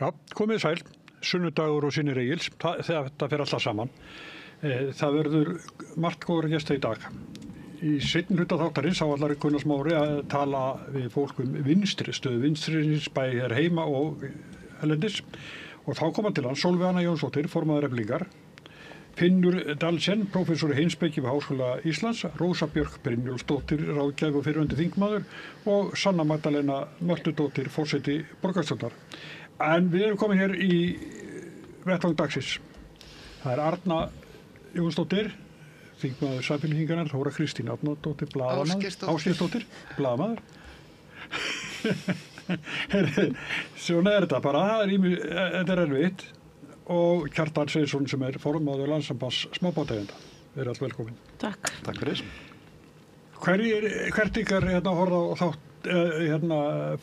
Já, komið sæl, sunnudagur og Synir Egils, þetta fer alltaf saman. Það verður margt góður gesta í dag. Í seinni hluta þáttarins ætlar Gunnar Smári að tala við fólk stöðu vinstriðins bæði hér heima og erlendis. Og þá koma til hans Sólveig Anna Jónsdóttir, formaður Eflingar, Finnur Dahlsen, prófessor í heimspeki við Háskóla Íslands, Rósa Björk Brynjólfsdóttir, ráðgjafi og fyrrverandi þingmaður og Sanna Magdalena Mörtudóttir, forseti borgarstjórnar. En við erum komin hér í vettvang dagsins. Það Arna Jónsdóttir, þingmaður Samfylkingarinnar, Þóra Kristín Árnadóttir, blaðamaður, Ásgeirsdóttir, blaðamaður. Svona þetta bara, þetta erfitt. Og Kjartan Sveinsson sem formaður Landssambands smábátaeigenda. Verið allt velkomin. Takk. Takk fyrir. Hvert ykkar horfði á þátt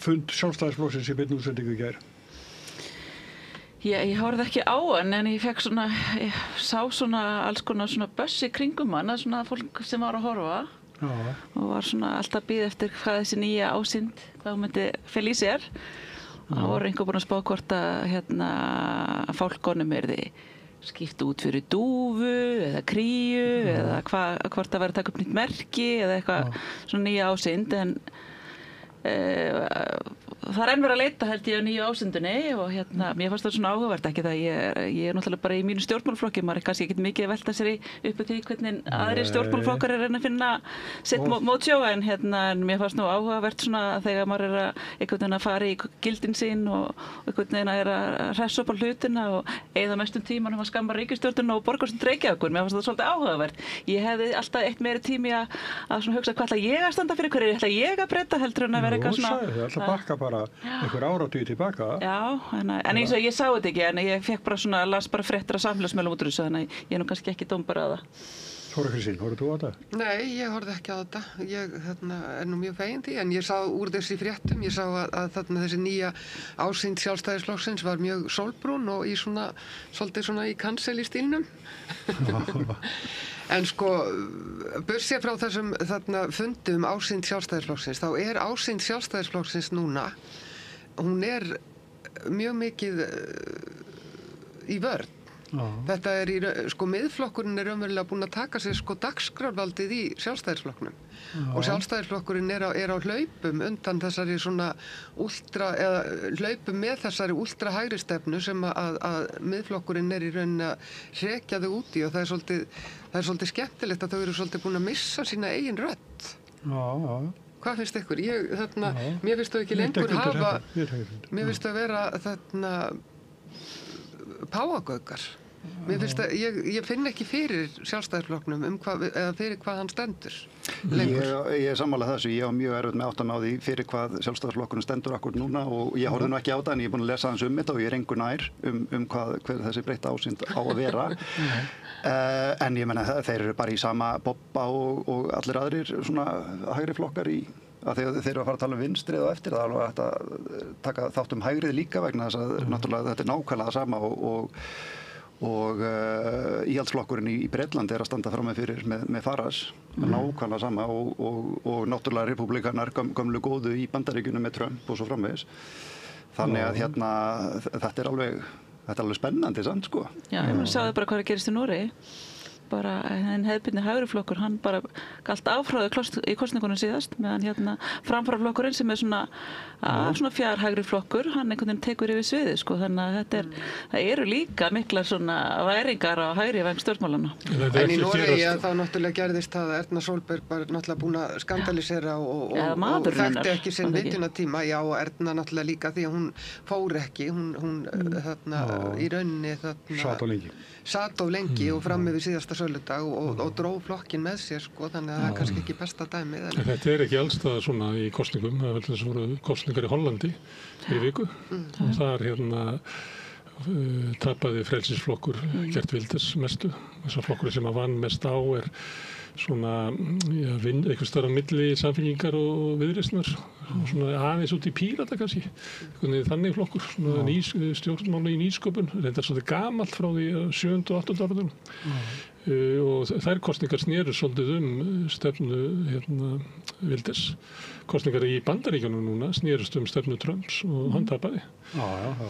fund Sjálfstæðisflokksins í beinni útsendingu í gær? Ég horfði ekki á hann en ég sá alls konar bössi kringum hann, svona fólk sem var að horfa. Já. Og var alltaf að bíða eftir hvað þessi nýja ásýnd, hvað myndi fela í sér. Það voru einhver búin að spá hvort að fálkonum yrði skipt út fyrir dúfu eða kríu eða hvort það væri að taka upp nýtt merki eða eitthvað svona nýja ásýnd en það enn verið að leita held ég á nýju ásýndinni og mér fannst það svona áhugavert ekki það ég náttúrulega bara í mínu stjórnmálaflokki maður kannski ekkert mikið að velta sér upp því hvernig aðrir stjórnmálaflokkar reyna að finna sitt mótsjóga en mér fannst nú áhugavert svona þegar maður einhvern veginn að fara í gildin sín og einhvern veginn að hressa upp á hlutina og eyða mestum tímanum að skamma ríkisstjórnina og borgarstjórn Reykjavíkur. Mér fannst það svolítið áhugavert. Ég hefði alltaf eitt meiri tími að hugsa hvað ætla ég að standa fyrir hverju ætla ég að breyta heldur en að vera eitthvað svona. Ég ætla að bakka bara einhver áratugi tilbaka. Já, en eins og ég sá þetta ekki en ég fekk bara las bara fréttir af samfélagsmiðlum út úr þessu þannig að ég nú kannski ekki dómbara á það. Þóra Kristín, horfðu þú á þetta? Nei, ég horfði ekki á þetta. Ég nú mjög fegin því en ég sá úr þessi fréttum, ég sá að þessi nýja ásýnd Sjálfstæðisflokksins var mjög sólbrún og svolítið í cancel í stílnum. En burtséð frá þessum fundum ásýnd Sjálfstæðisflokksins, þá ásýnd Sjálfstæðisflokksins núna, hún mjög mikið í vörn. Þetta miðflokkurinn raunverulega búinn að taka sér dagskrárvaldið í Sjálfstæðisflokknum og Sjálfstæðisflokkurinn á hlaupum undan þessari hlaupum með þessari últra hægri stefnu sem að miðflokkurinn í rauninni að hrekja þau út í og það er svolítið skemmtilegt að þau eru svolítið búin að missa sína eigin rödd. Já. Hvað finnst ykkur? Mér finnst þau ekki lengur mér finnst þau vera páfagaukar. Ég finn ekki fyrir Sjálfstæðisflokknum eða fyrir hvað hann stendur lengur. Ég sammála þessu. Ég var mjög erfitt með áttam á því fyrir hvað Sjálfstæðisflokkurinn stendur akkur núna og ég horfði nú ekki á það en ég er búin að lesa aðeins þetta og ég er engu nær hver þessi breytta ásýnd á að vera. En ég meina þeir eru bara í sama bobba og allir aðrir hægri flokkar þegar þeir eru að fara að tala vinstrið og eftir það er alveg hægt að taka þátt hægrið líka vegna þess að náttúrulega þetta nákvæmlega sama og íhaldsflokkurinn í Bretlandi að standa fram með fyrir með Farage nákvæmlega sama og náttúrulega repúblikanar gömlu góðu í Bandaríkjunum með Trump og svo framvegis þannig að þetta er alveg spennandi samt Já, ég sjáðu bara hvað gerist í Noregi bara en hefðbundni hægri flokkur hann bara galt áfráðu í kosningunum síðast meðan framfaraflokkurinn sem svona fjær hægri flokkur hann einhvern veginn tekur yfir sviðið þannig að það eru líka miklar svona væringar á hægri væng stjórnmálana. En í Noregi þá náttúrulega gerðist það að Erna Solberg bara náttúrulega búin að skandalisera og þekkti ekki sinn vitjunartíma og Erna náttúrulega líka því að hún fór ekki hún í rauninni sat of lengi og fram yfir síðasta söludag og dró flokkinn með sér þannig að það kannski ekki besta dæmið. Þetta ekki allstaðar svona í kosningum, það vel þess að voru kosningar í Hollandi fyrir viku og þar tapaði frelsisflokkur Geert Wilders mestu. Þessar flokkur sem að vann mest á svona einhvers staðar á milli Samfylkingar og Viðreisnar svona aðeins út í Pírata kannski þannig flokkur, svona stjórnmála í nýsköpun reyndar svolítið gamalt frá því 7. og 8. áratugnum og þær kosningar sneru svolítið stefnu Wilders. Kosningar í Bandaríkjunum núna snerust stefnu Trumps og hann tapaði.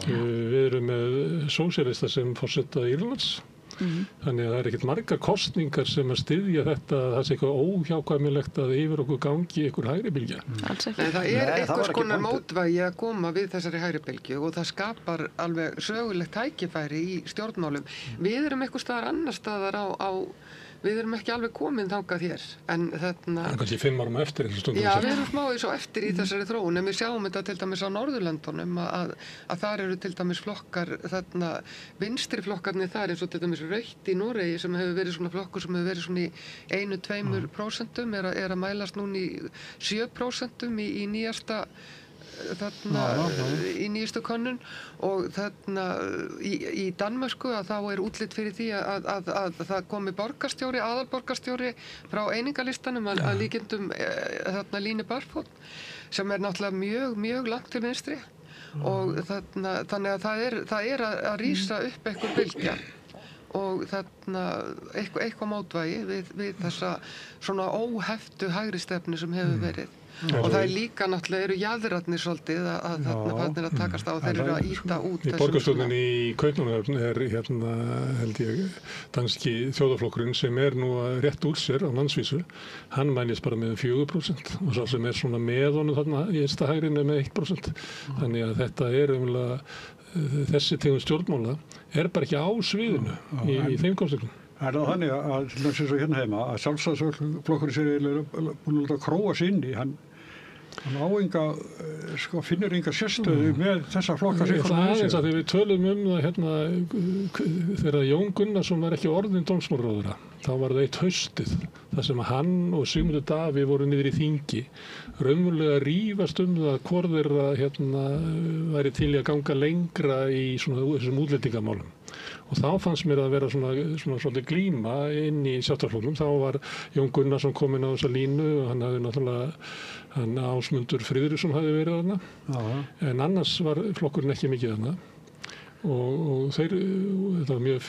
Við erum með sósíalista sem forseta Írlands. Þannig að það ekkert margar kosningar sem að styðja þetta að það sé eitthvað óhjákvæmilegt að yfir okkur gangi einhver hægri bylgja. Alls ekki. Nei, það einhvers konar mótvægi að koma við þessari hægri bylgju og það skapar alveg sögulegt tækifæri í stjórnmálum. Við erum einhvers staðar annar staðar við erum ekki alveg komin þangað hér, en þarna... Það er kannski 5 árum eftir eins og stundum. Já, við erum smáið svo eftir í þessari þróun, en við sjáum þetta til dæmis á Norðurlöndunum að þar eru til dæmis flokkar, þarna vinstri flokkarnir þar eins og til dæmis Rautt í Noregi sem hefur verið svona flokkur sem hefur verið svona í 1-2% er að mælast núna í 7% í nýjasta í nýjastu könnun og þarna í Danmörku að þá er útlit fyrir því að það komi borgarstjóri, aðalborgarstjóri frá einingalistanum að líkindum þarna Line Barfod sem er náttúrulega mjög, mjög langt til vinstri og þannig að það er að rísa upp einhver bylgja og þarna eitthvað mótvægi við þessa svona óheftu hægri stefnu sem hefur verið. Og það er líka náttúrulega eru jaðrarnir svolítið að þarna farnir að takast á og þeir eru að ýta út í borgarstjórninni í Kaupmannahöfn er held ég danski þjóðarflokkurinn sem er nú að rétt úr sér á landsvísu, hann mælist bara með 4% og svo sem er svona með honum þarna í einsta hægrinu með 1%. Þannig að þetta er þessi tegund stjórnmála er bara ekki á sviðinu í þeim kosningum. Er það þannig að til dæmis eins og hérna heima að Sjálfstæðisflokkurinn sér búin að króa sig inn í hann finnur enga sérstöðu með þessa flokka sig. Það aðeins að þegar við tölum það þegar Jón Gunnarsson var ekki orðinn dómsmálaráðherra, þá var það eitt haustið þar sem hann og Sigmundur Davíð voru niður í þingi raunverulega rífast það hvor þeirra væri til í að ganga lengra í þessum útlendingamálum. Og þá fannst mér að vera svona svolítið glíma inn í Sjálfstæðisflokknum. Þá var Jón Gunnarsson kominn á þessa línu og hann hafði náttúrulega Ásmundur Friðriksson hafði verið þarna. En annars var flokkurinn ekki mikið þarna. Og þetta var mjög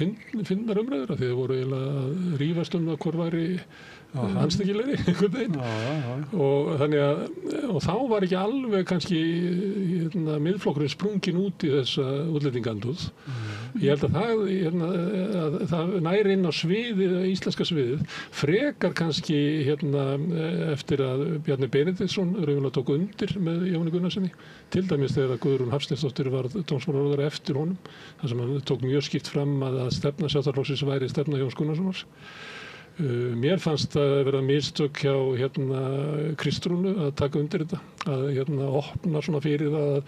fyndnar umræður af því þeir voru eiginlega að rífast það hvor væri anstekkilegri einhvern veginn. Og þá var ekki alveg kannski miðflokkurinn sprunginn út í þessa útlendingaandúð. Ég held að það næri inn á sviðið, íslenska sviðið, frekar kannski eftir að Bjarni Benediktsson raunverulega tók undir með Jóni Gunnarssoni. Til dæmis þegar Guðrún Hafsteinsdóttir var dómsmálaráðherra eftir honum, þar sem hann tók mjög skýrt fram að stefna Sjálfstæðisflokksins væri stefna Jóns Gunnarssonar. Mér fannst að vera mistök hjá Kristrúnu að taka undir þetta, að opna svona fyrir að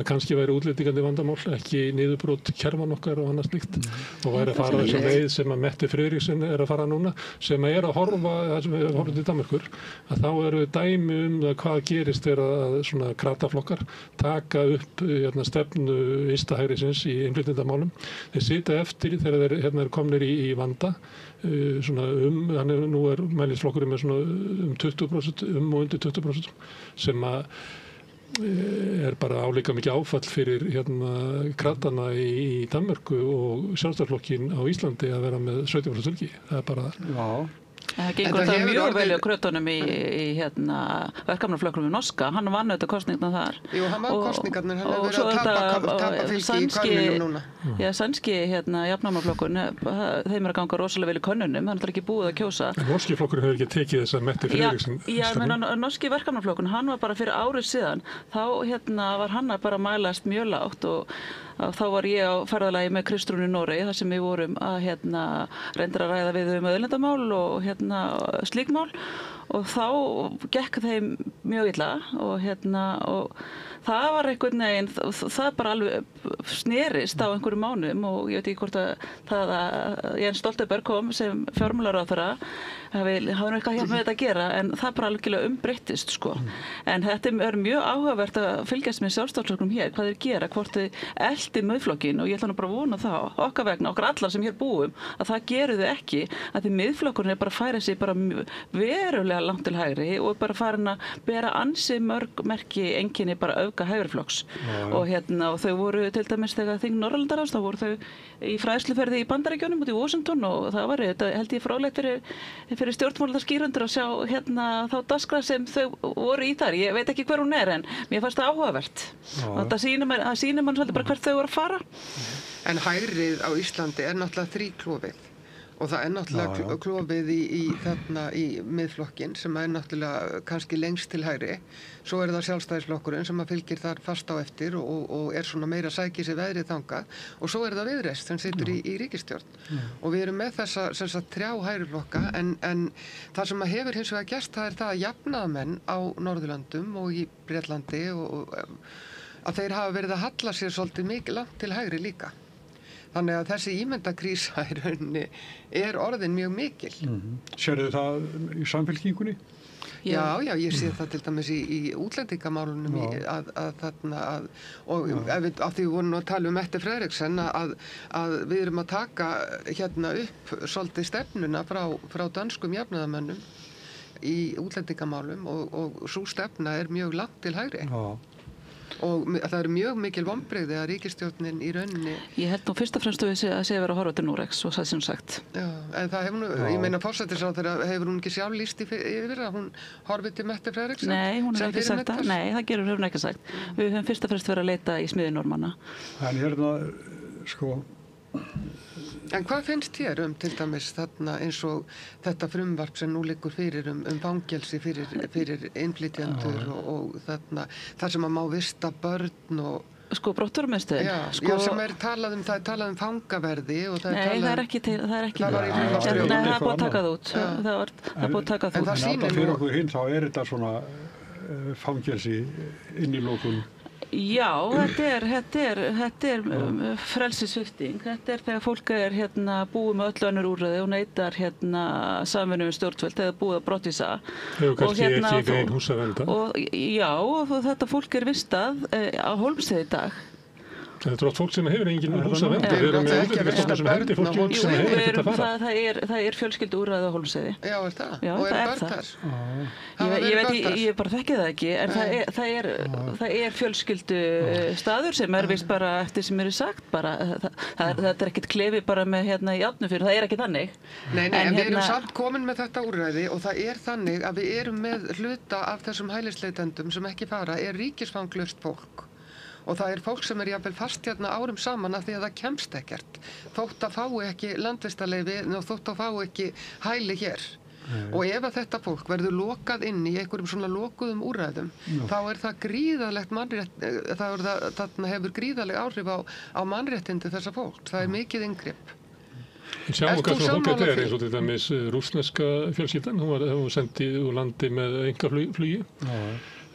kannski væri útlendingandi vandamál, ekki niðurbrot kerfan okkar og annað slíkt og væri að fara þessa leið sem að Mette Friðriksson er að fara núna, sem að horfa, það sem við horfum til Danmerkur, að þá eru dæmi það hvað gerist að svona krataflokkar taka upp stefnu vinstahægrisins í innflytjendamálum. Þeir sitja eftir þegar þeir eru komnir í vanda, nú er mælisflokkurinn með svona 20%, og undir 20%, sem er bara álíka mikið áfall fyrir kratana í Danmörku og Sjálfstæðisflokkinn á Íslandi að vera með 17% fylgi. Það er bara... Já. Það gengur það mjög vel á krötunum í verkefnaflokkunum í Norska. Hann vann auðvitað kosningarna þar. Jú, hann vann kosningarna, hann hefur verið að tapa fylgi í könnunum núna. Já, sænski jafnaðarflokkurinn, þeim er að ganga rosalega vel í könnunum, hann er ekki búið að kjósa. En norski flokkurinn hefur ekki tekið þess að Mette Friðriksson. Já, menn norski verkefnaflokkurinn, hann var bara fyrir árið síðan. Þá var hann að bara mælast mjög lágt og þá var ég á ferðalagi með Kristrúnu í Noregi þar sem við vorum að reynda að ræða við auðlindamál og slík mál og þá gekk þeim mjög illa og það var einhvern veginn, það bara alveg snerist á einhverjum mánuðum og ég veit ekki hvort að Jens Stoltenberg kom sem fjármálaráðherra hafi eitthvað hjá með þetta að gera, en það bara algjörlega umbreyttist, sko. En þetta er mjög áhugavert að fylgjast með Sjálfstæðisflokknum hér, hvað þeir gera, hvort þið eldi Miðflokkinn, og ég ætla nú bara að vona það, okkar vegna, okkar allar sem hér búum, að það geru þau ekki, að því Miðflokkurinn bara að færa sig bara verulega langt til hægri og bara farin að bera ansi mörg merki einkenni bara öfga hægriflokks. Og og þau voru til dæmis þegar þing Norðurlandaráðs, þá voru þau í fræðsluferði í Bandaríkjunum út í Washington, og það var þetta held ég fráleitt fyrir stjórnmálaskýrendur að sjá þá dagskrá sem þau voru í þar. Ég veit ekki hver hún en mér fannst það áhugavert. Það sýnir mann svolítið bara hvert þau voru að fara. En hægrið á Íslandi er náttúrulega þríklofið. Og það er náttúrulega klofið í Miðflokkinn sem er náttúrulega kannski lengst til hægri. Svo er það Sjálfstæðisflokkurinn sem að fylgir þar fast á eftir og er svona meira sækir sér veðrið þangað. Og svo er það Viðreisn sem situr í ríkisstjórn. Og við erum með þessa sem sagt 3 hægriflokka en það sem að hefur hins vegar gerst það er það að jafnaðarmenn á Norðurlöndum og í Bretlandi að þeir hafa verið að halla sér svolítið mikið langt til hægri líka. Þannig að þessi ímyndakrísa í rauninni er orðin mjög mikil. Sérðu það í Samfylkingunni? Já, ég sé það til dæmis í útlendingamálunum og af því við vorum að tala Mette Frederiksen að við erum að taka hérna upp svolítið stefnuna frá dönskum jafnaðarmönnum í útlendingamálum og sú stefna er mjög langt til hægri. Og það er mjög mikil vonbrigði að ríkisstjórnin í rauninni... Ég held nú fyrst og fremst að sé að vera að horfa til Noregs og það sem sagt. Já, en það hefur nú, ég meina forsætisráðherra, hefur hún ekki sjálf lýst yfir að hún horfið til Mette Frederiksen? Nei, hún hefur ekki sagt það. Nei, það hefur hún ekki sagt. Við höfum fyrst og fremst verið að leita í smiði Normanna. En hérna, sko... En hvað finnst þér til dæmis þarna eins og þetta frumvarp sem nú liggur fyrir fangelsi fyrir innflytjendur og þarna það sem að má vista börn og... Sko brottfararmiðstöðin. Já, sem er talað um fangaverði og það er talað... Nei, það er ekki til, það er ekki... Það var í frumvarpsdrögum. Nei, það er búið að taka það út. Það er búið að taka það út. En það sýnir fyrir okkur hinn þá er þetta svona fangelsi innilokun. Já, þetta er frelsissvipting. Þetta er þegar fólk er búið með öll önnur úrræði og neitar samvinnu stjórnvöld eða búið að brottvísa. Hefur kannski ekki grein húsavernda. Já, og þetta fólk er vistað á Hólmsheiði í dag. Þetta er oft fólk sem hefur engin húsavernda. Við erum með útlendingastofnun sem hendir fólki út sem hefur ekkert að fara. Það er fjölskylduúrræði á Hólmsheiði. Já, er það? Já, og það er það. Ég bara þekki það ekki, en það er fjölskyldustaður sem er vist bara eftir sem er sagt bara. Þetta er ekkert klefi bara með í Árnafirði, það er ekki þannig. Nei, en við erum samt komin með þetta úrræði og það er þannig að við erum með hluta af þessum hælisleitendum sem ekki fara er ríkisfanglaust fólk. Og það er fólk sem er jafnvel fast árum saman af því að það kemst ekkert. Þótt að fái ekki landvistarleyfi og þótt að fái ekki hæli hér. Og ef að þetta fólk verður lokað inn í einhverjum svona lokuðum úrræðum, þá er það gríðalegt þarna hefur gríðaleg áhrif á mannréttindi þessa fólk. Það er mikið inngrip. Sjáum hvað svona fólk þetta eins og til dæmis rússneska fjölskyldan. Hún var sendið úr landi með einkaflugi.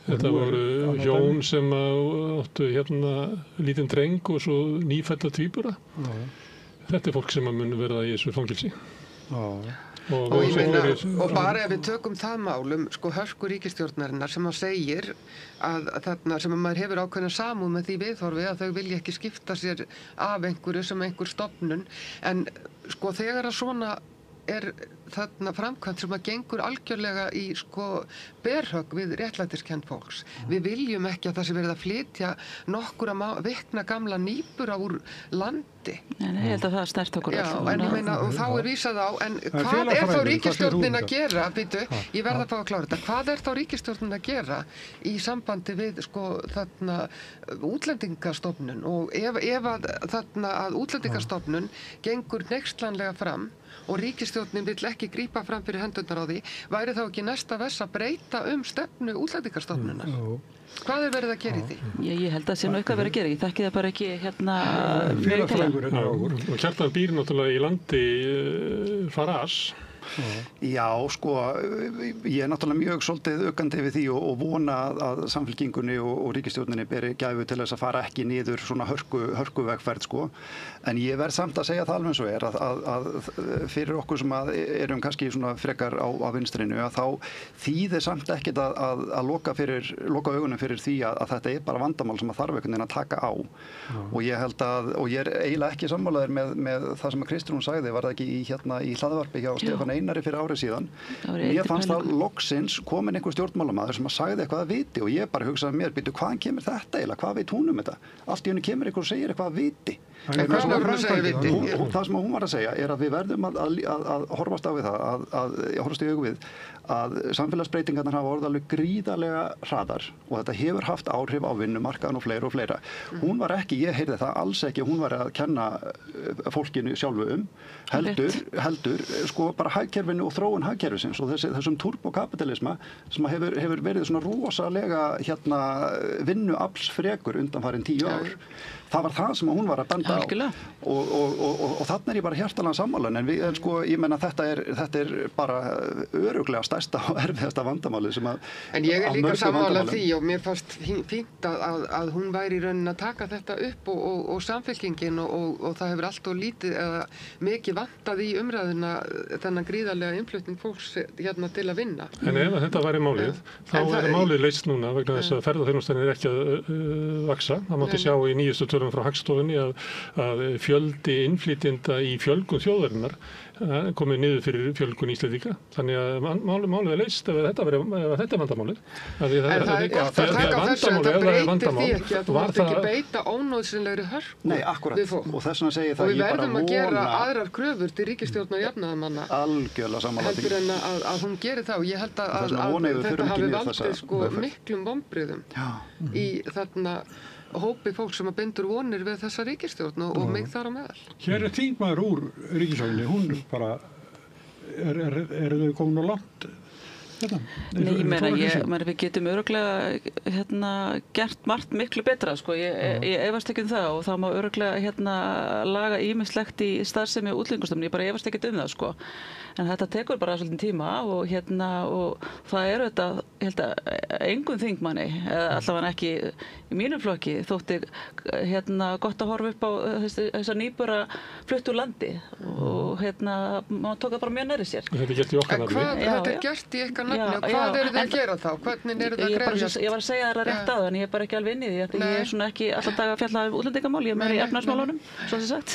Þetta voru hjón sem áttu lítinn dreng og svo nýfædda tvíbura. Þetta er fólk sem mun verða í þessu fangelsi. Og ég meina, og bara ef við tökum það málum, sko hörku ríkisstjórnarinnar sem að segir að þarna sem að maður hefur ákveðna samúð með því viðhorfi að þau vilja ekki skipta sér af einhverju sem einhver stofnun, en sko þegar að svona er þarna framkvæmt sem að gengur algjörlega í sko berhögg við réttlætiskennd fólks. Við viljum ekki að það sé verið að flytja nokkura vikna gamla nýbura úr landi. Nei, ég held að það snert okkur. Já, en ég meina, og þá er vísað á, en hvað er þá ríkisstjórnin að gera, ég verð að fá að klára þetta, hvað er þá ríkisstjórnin að gera í sambandi við sko þarna útlendingastofnun og ef að þarna að útlendingastofnun gengur hneykslanlega fram og ríkisstjórnin vill ekki grípa fram fyrir hendurnar á því, væri þá ekki næsta vess að breyta stefnu útlendingastofnunar? Hvað er verið að gera í því? Ég held að sé nú eitthvað verið að gera, ég þekki það bara ekki félagsfræðingur og Kjartan býr náttúrulega í landi Faraz Já, sko, ég náttúrulega mjög svolítið aukandi við því og vona að samfylkingunni og ríkisstjórninni beri gæfu til þess að fara ekki niður svona hörkuvegferð, sko. En ég verð samt að segja það alveg eins og er að fyrir okkur sem erum kannski svona frekar á vinstrinu, að þá þýðir samt ekkert að loka augunum fyrir því að þetta er bara vandamál sem að þarf einhvern veginn að taka á. Og ég held og ég er eiginlega ekki sammálaður með það sem að Kristrún sagði, var það ekki í hlaðvarpi hjá Stefán Einari fyrir árið síðan. Mér fannst það loksins komin einhver stjórnmálamaður sem að sagði eitthvað að viti og ég bara hugsaði mér, býtu, hvaðan kemur þetta eiginlega, hvað veit hún þetta? Allt í henni kemur einhver og segir eitthvað að viti. En hvað var hún að segja viti? Það sem hún var að segja er að við verðum að horfast á við það, horfast í augu við að samfélagsbreytingarnar hafa orðið alveg gríðarlega hraðar og þetta hefur haft áhrif á vinnumarkaðan og fleira. Hún var ekki, ég heyrði það alls ekki, hún var að kenna fólkinu sjálfu heldur sko bara hagkerfinu og þróun hagkerfisins og þessum turbokapitalisma sem hefur verið svona rosalega vinnuaflsfrekur undanfarin 10 ár. Það var það sem hún var að benda á og þarna er ég bara hjartanlega sammála en sko, ég menna þetta er bara örugglega stærsta og erfiðasta vandamálið sem að En ég er líka sammála því og mér fannst fínt að hún væri í raunin að taka þetta upp og samfylkingin og það hefur allt og lítið eða mikið vantað í umræðuna þennan gríðarlega innflutning fólks til að vinna. En ef þetta væri málið, þá er málið leyst núna vegna þess að ferðaþjónustan er ekki að vaxa. Það mátti sjá í nýjustu tölum frá Hagstofunni að fjöldi innflytjenda í fjölgun þjóðarinnar komið niður fyrir fjölgun Íslendinga. Þannig að málið er leyst ef þetta er vandamálið. En það er ekki að taka þessu en það breytir því ekki að þú mátt ekki beita ónauðsynlegri hörku. Nei, akkurat. Og þess vegna segi ég það, ég bara vona. Og við verðum að gera aðrar kröfur til ríkisstjórnar og jafnaðarmanna. Algjörlega sammála því. Heldur en að hún gerir það og ég held að þetta hafi valdið sko miklum vonbrigðum í þarna hópi fólk sem að bindur vonir við þessa ríkisstjórn og mig þar á meðal. Hér er þingmaður úr ríkisstjórninni, hún bara, er þau komin á langt? Nei, ég meina, við getum örugglega gert margt miklu betra, sko, ég efast ekki það og það má örugglega laga ýmislegt í starfsemi og útlendingastofnunar, ég bara efast ekki það, sko. En þetta tekur bara svolítið tíma og og það er þetta, ég held að engum þingmanni, eða allavega ekki í mínum flokki, þótti gott að horfa upp á þessa nýbura flutt úr landi og maður tók það bara mjög nærri sér. Þetta er gert í okkar nafni. Þetta er gert í ykkar nafni og hvað eru þið að gera þá? Hvernig eru þið að krefjast? Ég var að segja það rétt áðan, ég er bara ekki alveg inn í því, ég er svona ekki alltaf dag að fjalla um útlendingamál, ég er meira í efnahagsmálunum, svo sem sagt.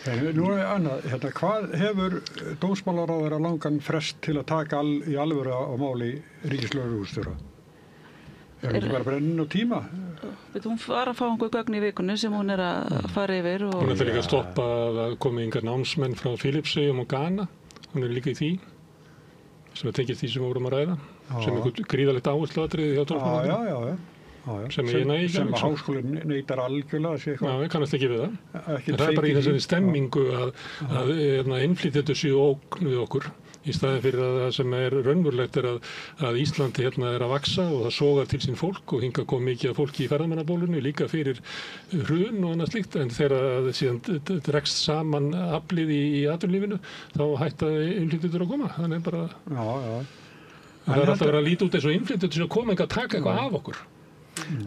Nú er annað, hvað hefur dómsmálaráðherra langan frest til að taka í alvöru á máli ríkislögreglustjóra? Er þetta bara brennin á tíma? Hún var að fá einhver gögn í vikunni sem hún er að fara yfir. Hún er líka að stoppa að koma yngar námsmenn frá Filippseyjum og Ghana. Hún er líka í því, sem að tengja því sem við vorum að ræða, sem einhvern gríðalegt áhersluatriði hjá dómsmálaráðherra. Sem að háskólinn neitar algjörlega að sé eitthvað. Já, ég kannast ekki við það. Það er bara í þessari stemmingu að innflytjendur séu ógn við okkur í staðin fyrir að það sem er raunverulegt er að Íslandi er að vaxa og það sogar til sín fólk og hingað kom mikið af fólki í ferðamannabólunni líka fyrir hrun og annað slíkt en þegar það síðan dregst saman aflið í atvinnulífinu þá hætta innflytjendur að koma. Þannig bara það er alltaf verið að líta út eins og innflytjendur sem koma að taka eitthvað af okkur.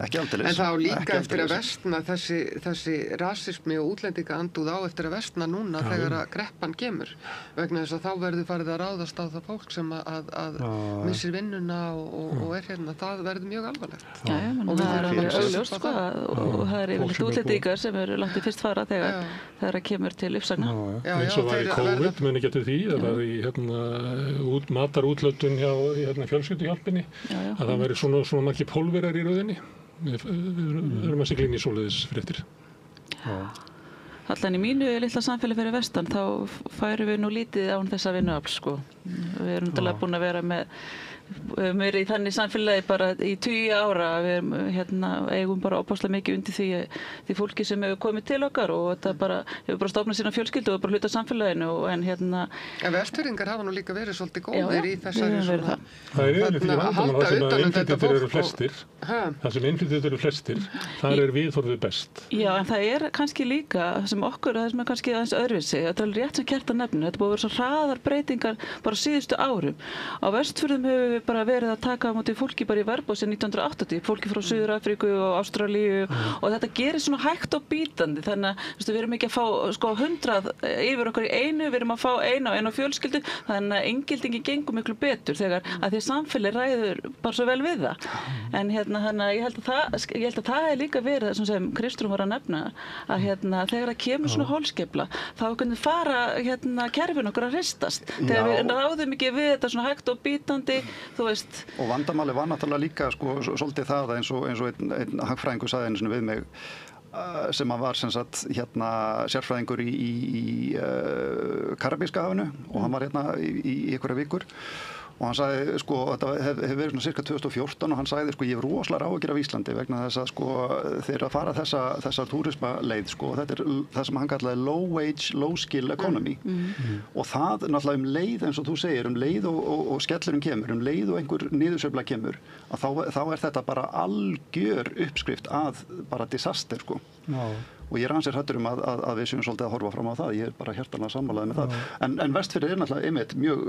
Ekki aldeilis. En það á líka eftir að versna þessi rasismi og útlendingaandúð á eftir að versna núna þegar að kreppan kemur vegna þess að þá verður farið að ráðast á það fólk sem að missir vinnuna og er það verður mjög alvarlegt. Og það er alveg augljóst sko og það er yfirleitt útlendingar sem eru langt í fyrst fara þegar það kemur til uppsagna. Eins og var í COVID muni getur því það var í matarútlötun hjá fjölskylduhjálpinni að það væri svona margir pólverar í röðinni. Við erum að sigla inn í svoleiðis fréttir. Allan í mínu litla samfélagi fyrir vestan þá færum við nú lítið án þessa vinnuafl sko. Við erum náttúrulega búin að vera með Við erum í þannig samfélagi bara í 20 ára, við eigum bara opaslega mikið undir því fólki sem hefur komið til okkar og þetta bara hefur bara stofnað sína fjölskyldu og bara hluta samfélaginu En Vestfirðingar hafa nú líka verið svolítið góðir í þessari svona Það er yfirleitt í vandamál það sem innflytjendur eru flestir. Það sem innflytjendur eru flestir, þar er viðhorfið best. Já, en það er kannski líka það sem er kannski aðeins öðruvísi. Þetta er alveg rétt sem Kjartan nefnir. Þetta búið að vera svo hraðar breytingar bara síðustu árum. Á Vestfjörðum hefur við bara verið að taka á móti fólki bara í verðbóð síðan 1980, fólki frá Suður-Afríku og Ástralíu og þetta gerir svona hægt og bítandi. Þannig að við erum ekki að fá 100 yfir okkur í einu, við erum að fá eina fjölskyldu, þannig að inngildingi gengur miklu betur þegar að því samfélag ræður bara svo vel við það. En þannig að ég held að það er líka verið sem Kristrún var að nefna að þegar það kemur svona holskefla þá hvernig fara kerfin okkur að hristast. Þegar við ráðum ekki við þetta svona hægt og bítandi, þú veist. Og vandamáli var náttúrulega líka svolítið það eins og einn hagfræðingur sagði einu sinni við mig sem að var sérfræðingur í Karabíska hafinu og hann var í einhverja vikur og hann sagði, þetta hefur verið svona cirka 2014 og hann sagði, ég hef rosalega áhyggjur af Íslandi vegna þess að þeir að fara þessa túrismaleið, þetta er það sem hann kallaði low wage, low skill economy og það náttúrulega leið eins og þú segir, leið og skellurinn kemur, leið og einhver niðursveifla kemur, að þá er þetta bara algjör uppskrift að bara disaster, og ég er ansið hræddur að við séum svolítið að horfa fram á það, ég er bara hjartanlega sammálaður með það. En Vestfirðir er náttúrulega einmitt mjög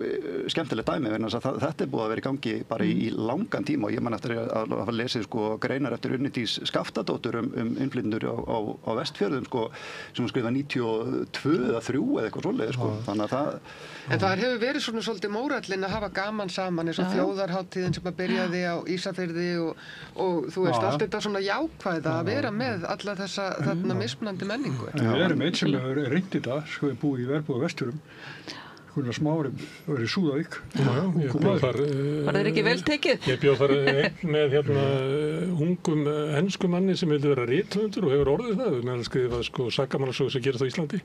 skemmtilegt dæmi, vegna þess að þetta er búið að vera í gangi bara í langan tíma og ég man eftir að hafa lesið greinar eftir Unnitís Skaftadóttur innflytjendur á Vestfjörðum sem hún skrifaði 92 eða 3 eða eitthvað svoleiðis, þannig að það... En það hefur verið svona svolítið mórallinn að hafa gaman saman eins og þjóðarhátíðin sem að byrjaði á Ísafirði og þú veist, allt þetta svona jákvæða að vera með alla þessa þarna mismunandi menningu. Við erum einn sem hefur reynt þetta, búið í verbúð á Vestfjörðum. Gunnar Smári var í Súðavík. Var þeir ekki vel tekið? Ég bjóð þar með ungum enskum manni sem vildi vera rithöfundur og hefur orðið það, með að skrifa sakamálasögu sem gerist á Íslandi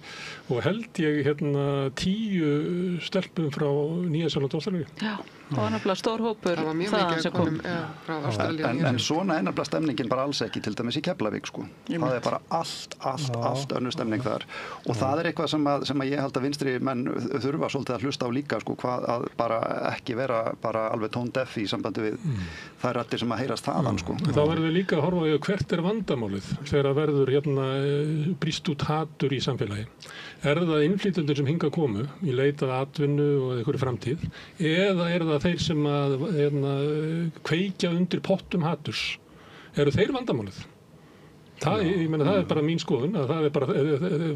og held ég 10 stelpum frá Nýja-Sjálandi og Ástralíu. Já, það var nefnilega stór hópur. Það var mjög mikið að konum frá Ástralíu. En svona er nefnilega stemningin bara alls ekki, til dæmis í Keflavík, Það er bara allt önnur stemning þar og það er eitthvað sem ég held að vinstri menn þurfa svolítið að hlusta á líka, að bara ekki vera bara alveg tone deaf í sambandi við þær raddir sem að heyrast þaðan, Þá verðum við líka að horfa á hvert er vandamálið þegar að verður brýst út hatur í samfélagi. Er það innflytjendur sem hingað komu í leitað atvinnu og einhverju framtíð eða er það þeir sem að kveikja undir pottum haturs? Eru þeir vandamálið? Það er bara mín skoðun að það er bara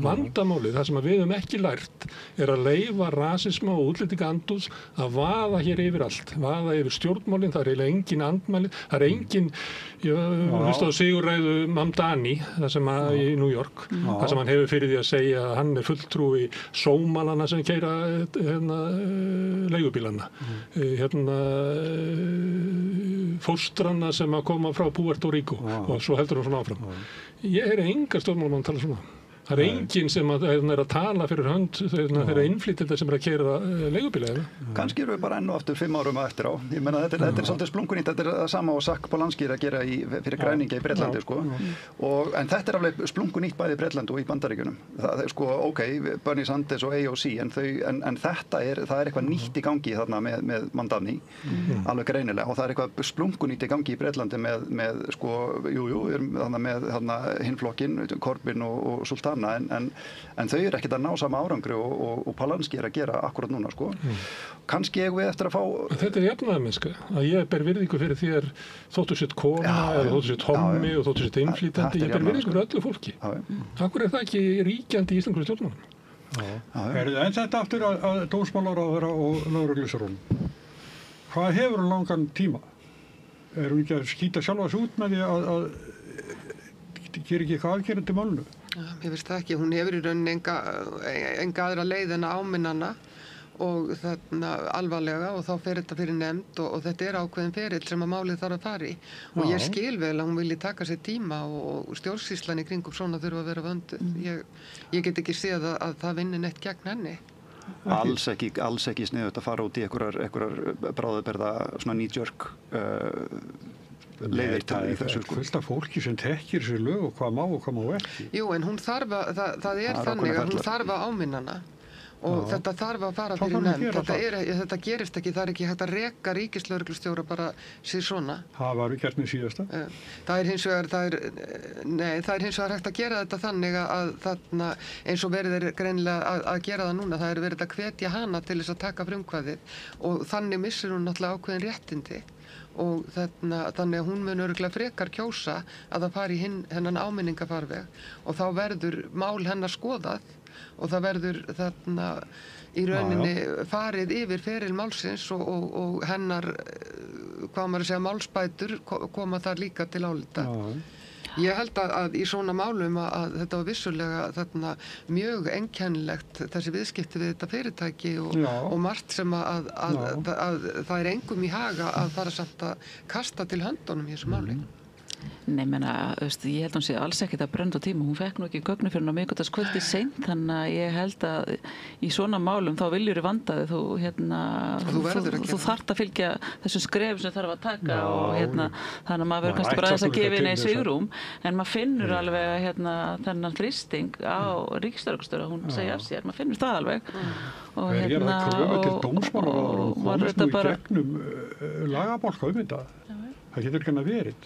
vandamálið, það sem við höfum ekki lært er að leyfa rasisma og útlendingaandúð að vaða hér yfir allt, vaða yfir stjórnmálin, það er eiginlega engin andmæli, það er engin, ég hlusta á Sigurræðu Mamdani, það sem í New York, það sem hann hefur fyrir því að segja að hann er fulltrúi sómalana sem keyra leigubílana, fóstrana sem að koma frá Puerto Rico og svo heldur hann svona áfram. Ég heyri enga stjórnmálamann tala svona. Það er enginn sem er að tala fyrir hönd þeirra innflytjenda sem er að keyra leigubíla. Kannski eru við bara enn og aftur 5 árum eftir á. Ég meina þetta er svolítið splunkunýtt, þetta er það sama og Sack Polanski er að gera fyrir græningja í Bretlandi, en þetta er alveg splunkunýtt bæði í Bretlandi og í Bandaríkjunum. Það er Bernie Sanders og AOC, en þetta er eitthvað nýtt í gangi þarna með Mamdani, alveg greinilega, og það er eitthvað splunkunýtt í gangi í Bretlandi með hinflokkin, Corbyn og Sultana. En þau eru ekkert að ná sama árangri og Polanski er að gera akkurat núna, Kannski eigum við eftir að fá... Þetta er jafnaðarmennska, að ég ber virðingu fyrir þér þóttu sétt kona eða þóttu sétt hommi og þóttu sétt innflytjandi, ég ber virðingu fyrir öllu fólki. Akkur er það ekki ríkjandi í íslensku stjórnmálum? En þetta aftur að dómsmálaráðherra og lögreglusarum. Hvað hefur hún langan tíma? Er hún ekki að skýta sjálfa sig út með því að gera ekki eitthvað aðgerandi málinu? Ég veist það ekki, hún hefur í rauninni enga aðra leið en að áminna hana og þarna alvarlega og þá fer þetta fyrir nefnd og þetta er ákveðin ferill sem að málið þarf að fara í og ég skil vel að hún vilji taka sér tíma og stjórnsýslan í kringum svona þurfa að vera vönduð. Ég get ekki séð að það vinni neitt gegn henni. alls ekki sniðugt að fara út í einhverjar bráðaberða svona knee-jerk leiðir til í þessu sko. Fullt af fólki sem tekkir sér lög og hvað má og hvað má ekki. Jú, en hún þarf að, það er þannig að hún þarf að áminnana og þetta þarf að fara fyrir nefnd. Þetta gerist ekki, það er ekki hægt að reka ríkislögreglustjóra bara sér svona. Það var við gert með síðasta. Það er hins vegar hægt að gera þetta þannig að þarna, eins og verið greinilega að gera það núna, það er verið að hvetja hana til þess að taka frumkvæðið og þannig missir hún náttúrulega ákveðin réttindi. Og þannig að hún mun örugglega frekar kjósa að það fari í hennan áminningafarveg og þá verður mál hennar skoðað og það verður í rauninni farið yfir feril málsins og hennar, hvað maður að segja, málsbætur koma þar líka til álita. Ég held að í svona málum að þetta var vissulega mjög einkennilegt þessi viðskipti við þetta fyrirtæki og margt sem að það er engum í haga að fara samt að kasta til höndunum í þessu máli. Nei, ég held hún sé alls ekkert að brenda á tíma. Hún fekk nú ekki gögnu fyrir á miðvikudagskvöldi seint, þannig að ég held að í svona málum þá viljur vandaði þú þarft að fylgja þessum skrefum sem þarf að taka og þannig að maður verður kannski bara aðeins að gefa henni svigrúm, en maður finnur alveg þennan þrýsting á ríkislögreglustjóra, hún segja af sér, maður finnur það alveg. Og er það kröfu til dómsmálaráðherra og komist nú í gegnum lagabálka þetta? Það getur ekki að verið.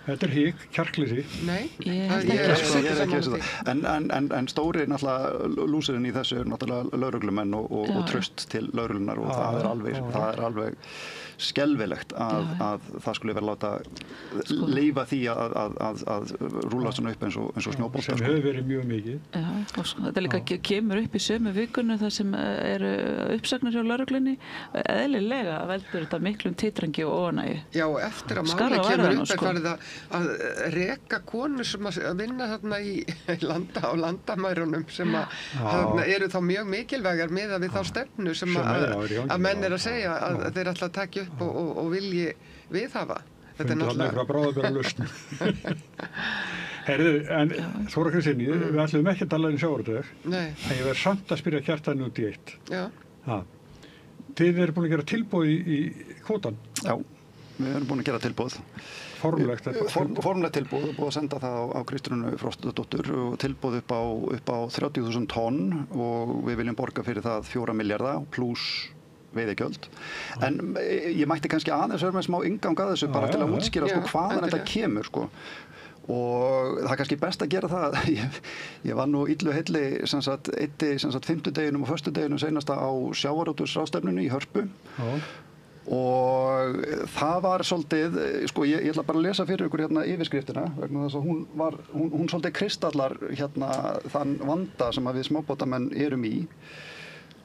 Þetta er hík, kjarkleysi. Nei, ég er ekki þessu. En stóri náttúrulega lúsirinn í þessu er náttúrulega lögreglumenn og traust til lögreglunar og það er alveg skelfilegt að það skulle vera láta leyfa því að rúla svona upp eins og snjóbolta. Sem hefur verið mjög mikið. Þetta líka kemur upp í sömu vikunni þar sem eru uppsagnir hjá lögreglunni. Eðlilega veldur þetta miklum titrangi og óánægju. Já, eftir að máli kemur upp farið að reka konur sem að vinna þarna á landamærunum sem að eru þá mjög mikilvægar miðað við þá stefnu sem að menn er að segja að þeir ætla að taka upp og vilji viðhafa. Þetta er náttúrulega bráðabera lausn. Herðu, en Þóra Kristín, við ætlum ekki að tala um sjávarútveg. Nei. En ég verð samt að spyrja Kjartan út í eitt. Já. Þið eru búin að gera tilboð í kvótann. Já, við erum búin að gera tilboð. Formlegt tilboð, búið að senda það á Kristrúnu Frostadóttur og tilboð upp á 30.000 tonn og við viljum borga fyrir það 4 milljarða pluss veiðigjöld. En ég mætti kannski aðeins vera með smá inngang að þessu bara til að útskýra hvaðan þetta kemur og það er kannski best að gera það. Ég var nú illu heilli fimmtudeginum og föstudeginum seinasta á sjávarútvegsráðstefnunni í Hörpu og það var svolítið, ég ætla bara að lesa fyrir ykkur yfirskriftina vegna þess að hún svolítið kristallar þann vanda sem að við smábátamenn erum í.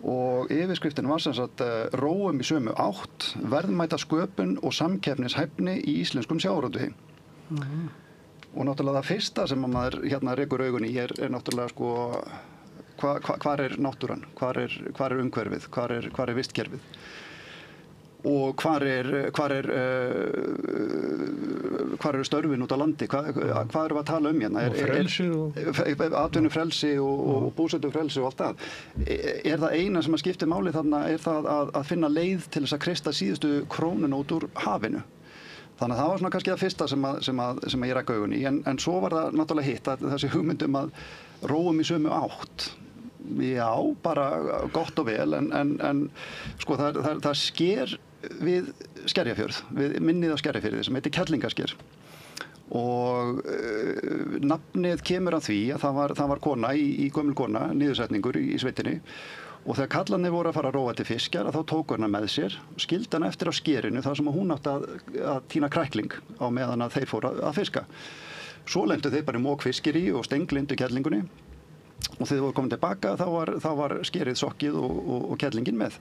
Og yfirskriftin var sem sagt róum í sömu átt, verðmæta sköpun og samkeppnishæfni í íslenskum sjávarútvegi. Og náttúrulega það fyrsta sem maður rekur augun í er náttúrulega hvar er náttúran, hvar er umhverfið, hvar er vistkerfið og hvar eru störfin út á landi, hvað erum við að tala um hérna? Atvinnufrelsi og búsetufrelsi og allt það. Er það eina sem að skipti máli þarna er það að finna leið til þess að kreista síðustu krónuna út úr hafinu. Þannig að það var svona kannski það fyrsta sem ég rækka augun í, en svo var það náttúrulega hitt að þessi hugmyndum að róum í sömu átt. Já, bara gott og vel, en það sker við Skerjafjörð, við minnið á Skerjafjörði sem heitir Kerlingasker og nafnið kemur að því að það var kona í gömul kona, niðursetningur í sveitinni og þegar kallarnir voru að fara að róa til fiskjar þá tók hana með sér og skildi hana eftir á skerinu þar sem hún átti að tína krækling á meðan að þeir fóru að fiska. Svo lendu þeir bara í mókfiskiri og stenglindu kerlingunni og þegar þeir voru komin tilbaka þá var skerið sokkið og kerlingin með.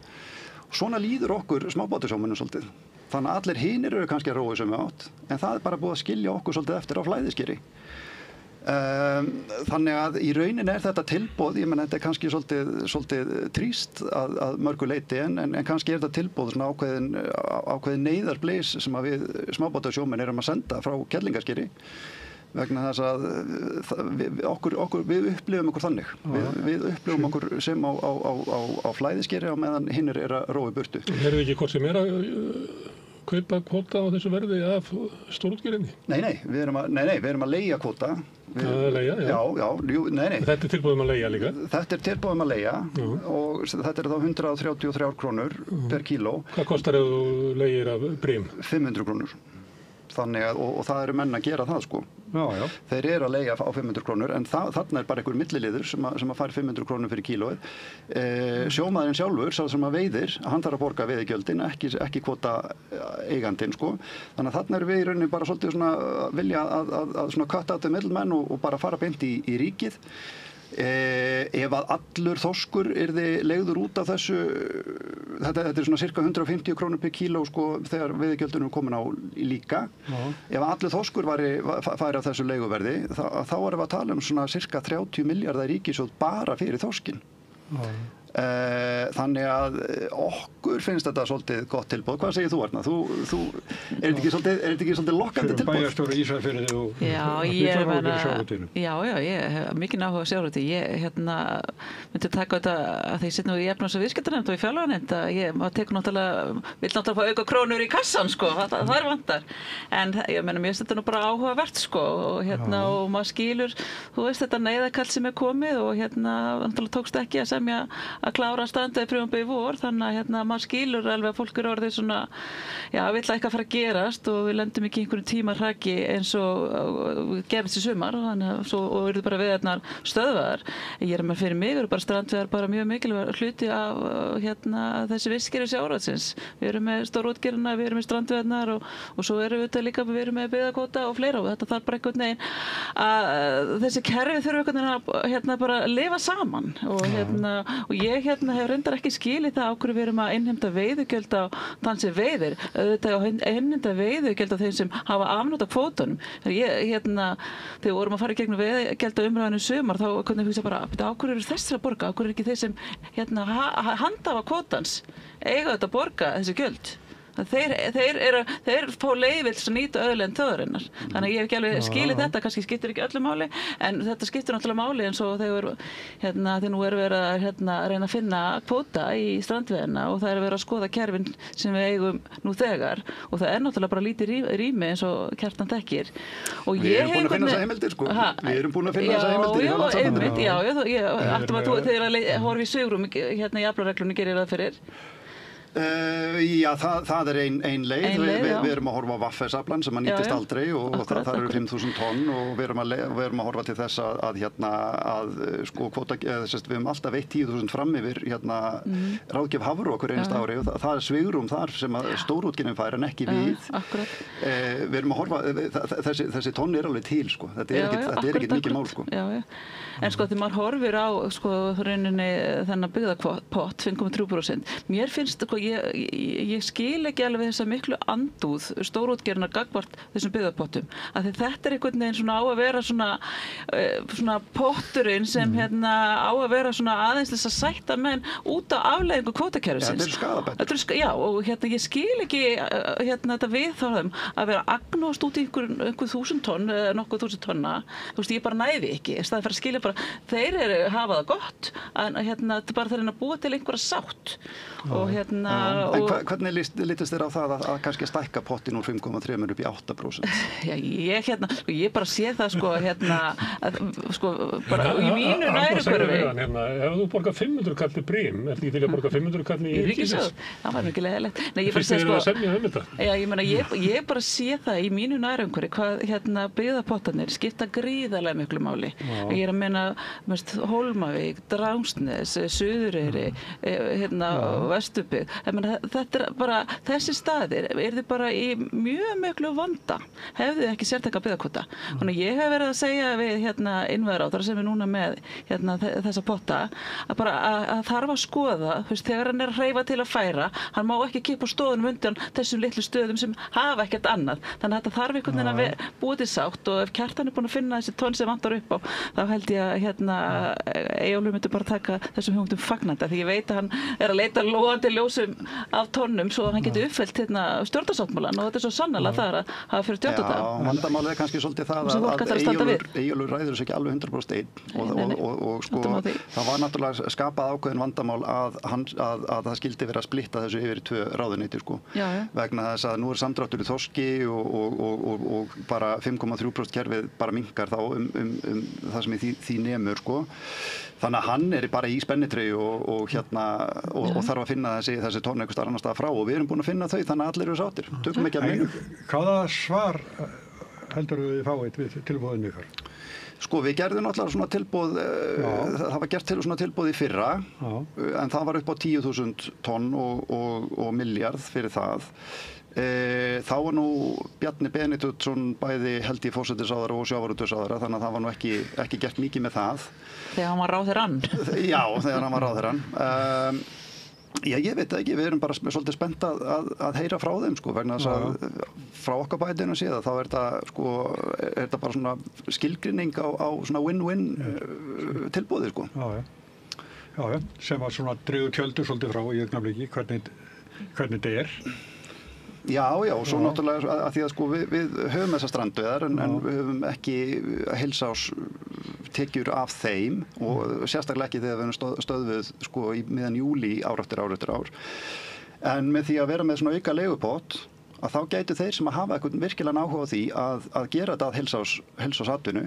Svona líður okkur smábátasjómennum svolítið. Þannig að allir hinir eru kannski að róa sömu átt, en það er bara búið að skilja okkur svolítið eftir á flæðiskeri. Þannig að í rauninni er þetta tilboð, ég menn þetta er kannski svolítið tríst að mörgu leyti, en kannski er þetta tilboð svona ákveðin neyðarbleis sem að við smábátasjómenn erum að senda frá Kerlingaskeri vegna þess að við upplifum okkur þannig. Við upplifum okkur sem á flæðiskeri á meðan hinnir að róa í burtu. Erum við ekki hvort sem að kaupa kvóta á þessu verði af stórútgerðinni? Nei, við erum að leigja kvóta. Leigja, já. Nei. Þetta er tilbúið að leigja líka? Þetta er tilbúið að leigja og þetta er þá 133 krónur per kíló. Hvað kostar ef þú leigir af brím? 500 krónur. Þannig að, og það eru menn að gera það sko. Já. Þeir eru að leigja á 500 krónur en þarna er bara einhver milliliður sem að fær 500 krónur fyrir kílóið. Sjómaðurinn sjálfur, sá sem að veiðir, hann þarf að borga veiðigjöldin, ekki kvóta eigandinn sko. Þannig að þarna eru við í rauninni bara svolítið svona vilja að svona cut out the middleman og bara fara beint í ríkið. Ef að allur þorskur yrði leigður út af þessu, þetta er svona cirka 150 krónur per kíló sko þegar veiðigjöldin komin á líka. Ef allur þorskur færi á þessu leiguverði, þá erum við að tala um svona cirka 30 milljarðar ríkissjóð bara fyrir þorskin. Þannig að okkur finnst þetta svolítið gott tilboð. Hvað segir þú, Arna? Er þetta ekki svolítið lokkandi tilboð? Bæjarstjóri Ísafirði og ég hef mikið áhuga á sjávarútvegi. Ég myndi taka þetta að því sitt nú í efnahags- og viðskiptanefnd og í fjárlaganefnd að maður tekur vill náttúrulega fá auka krónur í kassan sko, það er vantar. En ég meina, mér finnst þetta nú bara áhugavert sko og maður skilur, þú veist þetta neyðarkall sem er komið og náttúrulega tókst ekki að semja að klára standaði frumvarpið í vor, þannig að maður skilur alveg að fólk eru orðið svona, vill eitthvað fara að gerast og við lendum ekki í einhverjum tímarhaki eins og gerðist í sumar, þannig að svo eru bara veiðarnar stöðvaðar. Ég er með fyrir mig, eru bara strandveiðar bara mjög mikilvæg hluti af þessi vistkerfi sjávarútvegsins. Við erum með stórútgerðina, við erum með strandveiðarnar og svo erum við þetta líka, við erum með byggðakvóta og fleira og þetta þarf bara einhvern veginn að þessi kerfi þurfa einhvern veginn bara að lifa saman og ég hef reyndar ekki skilið það á hverju við erum að innheimta veiðigjöld á þann sem veiðir, auðvitað að innheimta veiðigjöld á þeim sem hafa afnot af kvótunum. Þegar við vorum að fara í gegnum veiðigjöld á umræðinu sumar, þá kunni ég hugsa bara, á hverju eru þessir að borga, á hverju er ekki þeir sem handhafa kvótans, eiga þetta að borga þessi gjöld. Þeir fá leyfi til að nýta auðlegend þjóðarinnar. Þannig að ég hef ekki alveg skilið þetta, kannski skiptir ekki öllu máli, en þetta skiptir náttúrulega máli eins og þegar nú er verið að reyna að finna kvóta í strandveiðina og það er verið að skoða kerfin sem við eigum nú þegar og það er náttúrulega bara lítið rými eins og Kjartan þekkir. Við erum búin að finna þessa heimildir sko. Við erum búin að finna þessa heimildir í Landssambandsins. Já, þegar að horfa í svigrúm í aflareglunni gerir það fyrir. Já, það er ein leið. Við erum að horfa á vaffesaflan sem að nýtist aldrei og það eru 5.000 tonn og við erum að horfa til þess að sko kvóta, við höfum alltaf veitt 10.000 fram yfir ráðgjöf Hafró okkur einasta ári og það er svigrum þar sem að stórútgerðin fær en ekki við. Við erum að horfa, þessi tonn er alveg til sko, þetta er ekkert mikið mál sko. En sko þegar maður horfir á sko rauninni þennan byggðapott 5,3%, mér finnst sko ég skil ekki alveg þessa miklu andúð stórútgerðarnar gagnvart þessum byggðapottum, af því þetta er einhvern veginn svona á að vera svona potturinn sem á að vera svona aðeins þess að sætta menn út á afleiðingu kvótakerfisins. Þetta er skaðabætur. Já, og ég skil ekki þetta viðhorfum að vera agnóst út í einhver 1.000 tonn, nokkuð 1.000 tonna, þú veist, ég bara næði ekki, í staðinn fyrir að skilja bara, þeir hafa það gott, en þetta er bara þeir að búa til einhverja sátt. Og En hvernig litist þér á það að kannski stækka pottin úr 5,3 upp í 8%? Já, ég bara sé það bara í mínu nærumhverfi. Ef þú borgar 500 kall í brím, er ekki til að borga 500 kall í ríkissjóð? Það var ekki leiðilegt. Fyrst þeir eru að semja þetta? Já, ég bara sé það í mínu nærumhverfi hvað byggðapottarnir skipta gríðarlega miklu máli. Ég er að meina Hólmavík, Drangsnes, Suðureyri, Vesturbyggð. Þetta er bara, þessi staðir eru bara í mjög miklu vanda, hefðu ekki sértæka byggðakvóta. Þannig ég hef verið að segja við innviðaráðherra sem er núna með þessa potta, að þarf að skoða, þegar hann er að hreyfa til að færa, hann má ekki kippa stóðunum undan þessum litlu stöðum sem hafa ekkert annað. Þannig að þetta þarf einhvern veginn að búa til sátt og ef Kjartan er búin að finna þessi tonn sem vantar upp á, þá held ég að Eyjólfur myndi bara taka þessum hugmyndum fagnandi, því ég veit að hann er að leita logandi ljósum af tonnum svo hann geti uppfyllt hérna stjórnarsáttmálann og þetta svo sannarlega það að hafa fyrir 14 daga. Já, vandamálið kannski svolítið það að Eyjólfur ræður þessu ekki alveg 100% einn og sko það var náttúrulega skapað ákveðin vandamál að það skildi vera að splitta þessu yfir í 2 ráðuneyti sko. Vegna þess að nú samdráttur í þorski og bara 5,3% kerfið bara minnkar þá það sem því nemur sko. Þannig að hann bara í spennitreyju og þarf að finna þessi tonn einhvers staðar annars staðar frá og við erum búin að finna þau þannig að allir eru sáttir. Tökum ekki að meinum. Hvaða svar heldur þið fáið við tilboðinu ykkar? Sko við gerðum náttúrulega svona tilboð, það var gert svona tilboð í fyrra, en það var upp á 10.000 tonn og miljard fyrir það. Þá var nú Bjarni Benediktsson bæði held í forsætisráðherra og sjávarútvegsráðherra þannig að það var nú ekki gert mikið með það. Þegar hann var ráðherrann? Já, þegar hann var ráðherrann. Ég veit ekki, við erum bara svolítið spennt að heyra frá þeim sko, vegna þess að frá okkar bætinu síðan þá er þetta bara svona skilgrinning á svona win-win tilboði sko. Já, sem var svona dregur tjöldur svolítið frá í augnablikki hvernig þetta er. Já, og svo náttúrulega að því að sko við höfum þessar strandveiðar en við höfum ekki heilsárstekjur af þeim og sérstaklega ekki þegar við höfum stöðvuð sko í miðjan júlí ár eftir ár. En með því að vera með svona auka leigupott að þá gætu þeir sem að hafa eitthvað virkilega áhuga á því að gera þetta að heilsársatvinnu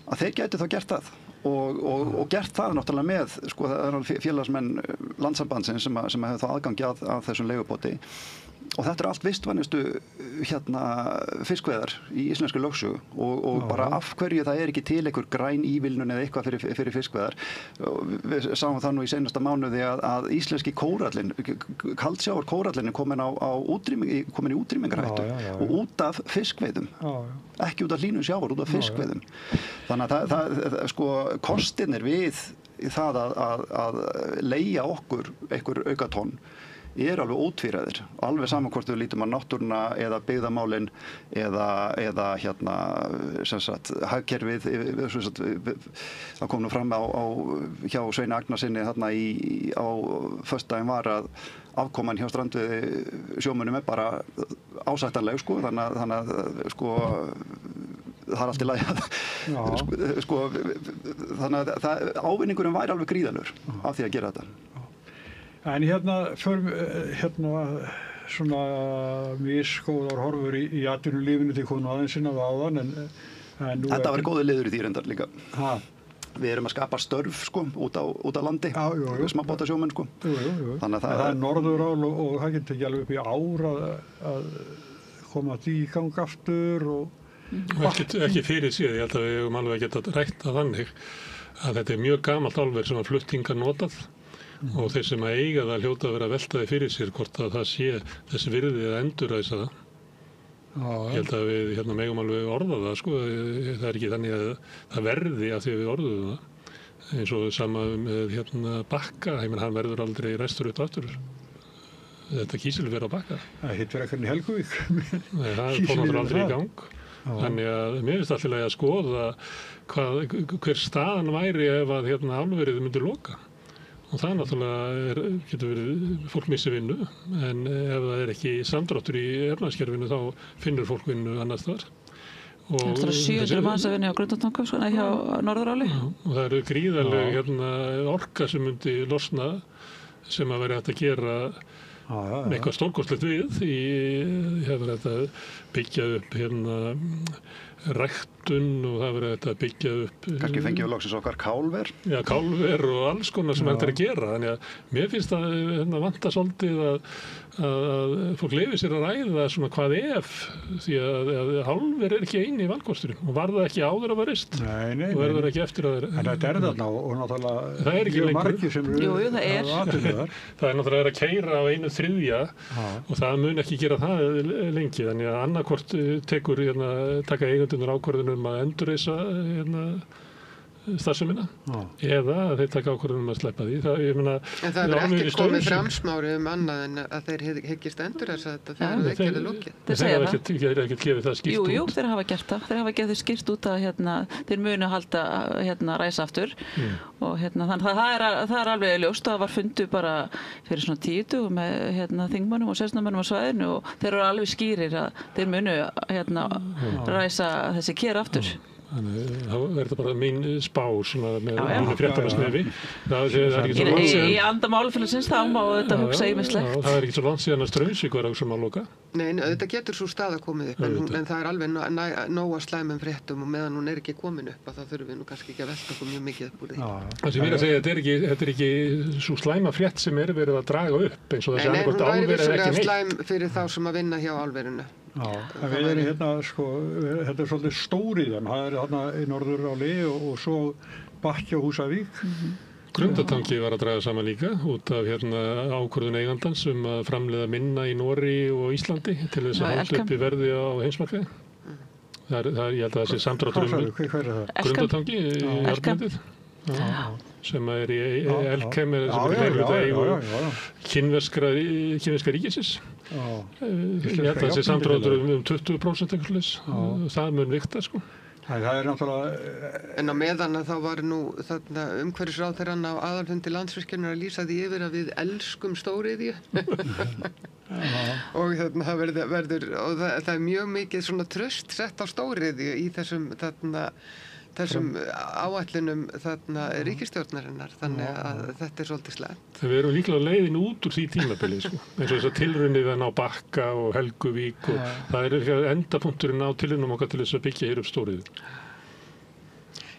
að þeir gætu þá gert það og gert það náttúrulega með sko það er félagsmenn Landssambandsins sem hefur þá aðgangi að þessum leigupotti. Og þetta allt vistvænustu fiskveiðar í íslenskri lögsögu og bara af hverju það er ekki til einhver græn ívilnun eða eitthvað fyrir fiskveiðar. Við sáum það nú í seinasta mánuði að íslenski kórallinn, kaldsjávar kórallinn er komin í útrýmingarhættu og út af fiskveiðum. Ekki út af hlýnun sjávar, út af fiskveiðum. Þannig að það sko kostirnir við það að leigja okkur einhver aukatonn alveg ótvíræðir, alveg saman hvort við lítum að náttúruna eða byggðamálin eða sem sagt hagkerfið það kom nú fram hjá Sveini Agnarsinni þarna á föstudaginn var að afkoman hjá strandveiði sjómönnum bara ásættanleg sko, þannig að sko það allt í lagi sko, þannig að ávinningurinn væri alveg gríðalegur af því að gera þetta. En svona misgóðar horfur í atvinnulífinu til konu aðeins inn á áðan en þetta var góður liður í því reyndar líka. Við erum að skapa störf sko út á landi, smábátasjómenn sko. Þannig að það er norðurál og það getur ekki alveg upp í ár að koma því í gang aftur og ekki fyrir síðan, ég held að við hefum alveg getað rætt að þannig að þetta er mjög gamalt álver sem var flutt hingað notað og þeir sem að eiga það hljóta að vera að velta því fyrir sér hvort að það sé þessi virði að endurræsa það. Ég held að við megum alveg orða það sko, það er ekki þannig að það verði af því að við orðum það. Eins og sama með Bakka, hann verður aldrei ræstur upp aftur. Þetta kísilver á Bakka. Það hitt verið ekkert í Helguvík. Nei, það kom náttúrulega aldrei í gang. Þannig að mér finnst alltaf að skoða hver staðan væri ef að álverið myndi loka. Og það náttúrulega getur verið, fólk missi vinnu, en ef það er ekki samdráttur í efnahagskerfinu þá finnur fólk vinnu annars þar. Það er 700 manns að vinna á Grundartanga, hjá Norðuráli. Og það eru gríðarleg orka sem myndi losna sem að vera hægt að gera eitthvað stórkostlegt við hefur þetta byggja upp ræktun og það verið þetta að byggja upp kannski fengjum við loksins okkar kálver kálver og alls konar sem þetta er að gera þannig að mér finnst að vanta svolítið að fólk leyfi sér að ræða svona hvað ef því að álver er ekki eini í valkosturinn og var það ekki áður að varist og verður ekki eftir að vera en þetta er þarna og náttúrulega það er ekki lengur það er náttúrulega að keyra á 1/3 og það mun ekki gera það lengi þannig að annarkvort taka eigendurnir ákvörðun að endurreisa starfsemina eða að þeir taka ákvörðun að sleppa því. En það hefur ekki komið fram Smári annað en að þeir hyggist endur þetta þegar þeir gerðu lókið. Þeir hafa ekkert gefið það skýrt út. Jú, þeir hafa gert það. Þeir hafa gefið skýrt út að þeir munu halda ræsa aftur og þannig það er alveg ljóst og það var fundu bara fyrir svona 10 dögum með þingmönnum og sesnamönnum á svæðinu og þeir eru alveg skýrir að þeir munu ræsa þessi ker aftur. Þannig þá er þetta bara mín spá svona með mínu fréttamannsnefi. Það er ekki svo langt síðan. Í anda málfélagsins þá má þetta hugsa ýmislegt. Það er ekki svo langt síðan að Straumsvík var að loka. Nei, auðvitað getur svo staða komið upp en það er alveg nóga slæmum fréttum og meðan hún er ekki komin upp að þá þurfum við nú kannski ekki að velta okkur mjög mikið upp úr því. Það sem ég er að segja, þetta er ekki svo slæma frétt sem er verið að draga upp eins og þessi annarkvort álver eða ekki neitt. Slæm fyrir þá sem að vinna hjá álverinu. Við erum þetta er svolítið stóriðan, það er þarna í Norðuráli og svo Bakki og Húsavík. Grundartangi var að draga saman líka út af ákvörðun eigandans að framleiða minna í Noregi og Íslandi til þess að halda upp í verði á heimsmarkaði. Ég held að það sé samdráttur Grundartangi í Járnbrautir sem er í Elkem sem er meirihluta eigu kínverska ríkisins. Ég held að það sé samdráttur 20% einhversleis. Það mun vikta sko. Það er náttúrulega... En á meðan að þá var nú umhverfisráðherrann á aðalfundi Landsvirkjunar að lýsa því yfir að við elskum stóriðju. Og það verður, og það er mjög mikið svona traust sett á stóriðju í þessum áætlunum ríkisstjórnarinnar, þannig að þetta er svolítið slæmt. Við erum líklega leiðin út úr því tímabili, sko. Eins og þess að tilraunir að ná Bakka og Helguvík og það er endapunkturinn á tilraunum okkar til þess að byggja hér upp stóriðju.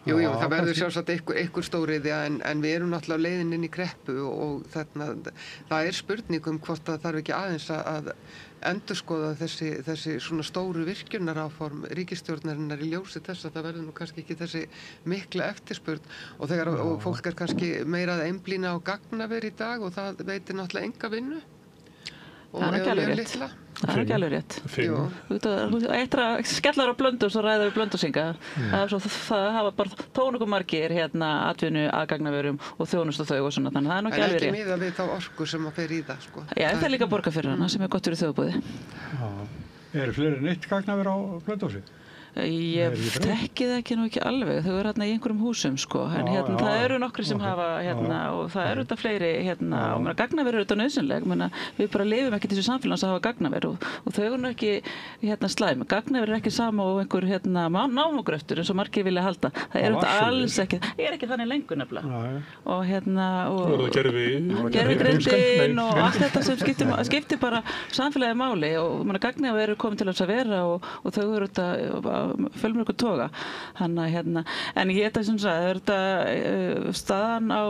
Jú, það verður sjálfsagt einhver stóriðja en við erum náttúrulega á leiðin inn í kreppu og það er spurning hvort það þarf ekki aðeins að endurskoða þessi svona stóru virkjunaráform ríkisstjórnarinnar í ljósi þess að það verður nú kannski ekki þessi mikla eftirspurn og fólk er kannski meira að einblína á gagnaver í dag og það veitir náttúrulega enga vinnu. Það er ekki alveg rétt. Það er ekki alveg rétt. Eitt að skellar á Blönduós og ræða við Blönduósinga. Það hafa bara tónungum margir atvinnu að gagnaverum og þjónustu þau og svona, þannig það er nú ekki alveg rétt. En ekki miðað við þá orku sem að fer í það, sko. Já, það er líka borga fyrir hana sem er gott fyrir þjóðbúði. Eru fleiri en eitt gagnaver á Blönduósi? Ég þekki það ekki nú ekki alveg, þau eru í einhverjum húsum sko, en það eru nokkri sem hafa og það eru þetta fleiri og gagnaver eru þetta nauðsynleg, við bara lifum ekki þessu samfélags að hafa gagnaver og þau eru ekki slæm, gagnaver er ekki sama og einhver námugröftur eins og margir vilja halda, það er þetta alls ekki, það er ekki þannig lengur nefnilega og gervigreindin og allt þetta sem skiptir bara samfélagi máli og gagnaver eru komin til þess að vera og þau eru þetta fjölmörgu toga en ég þetta sem sagt staðan á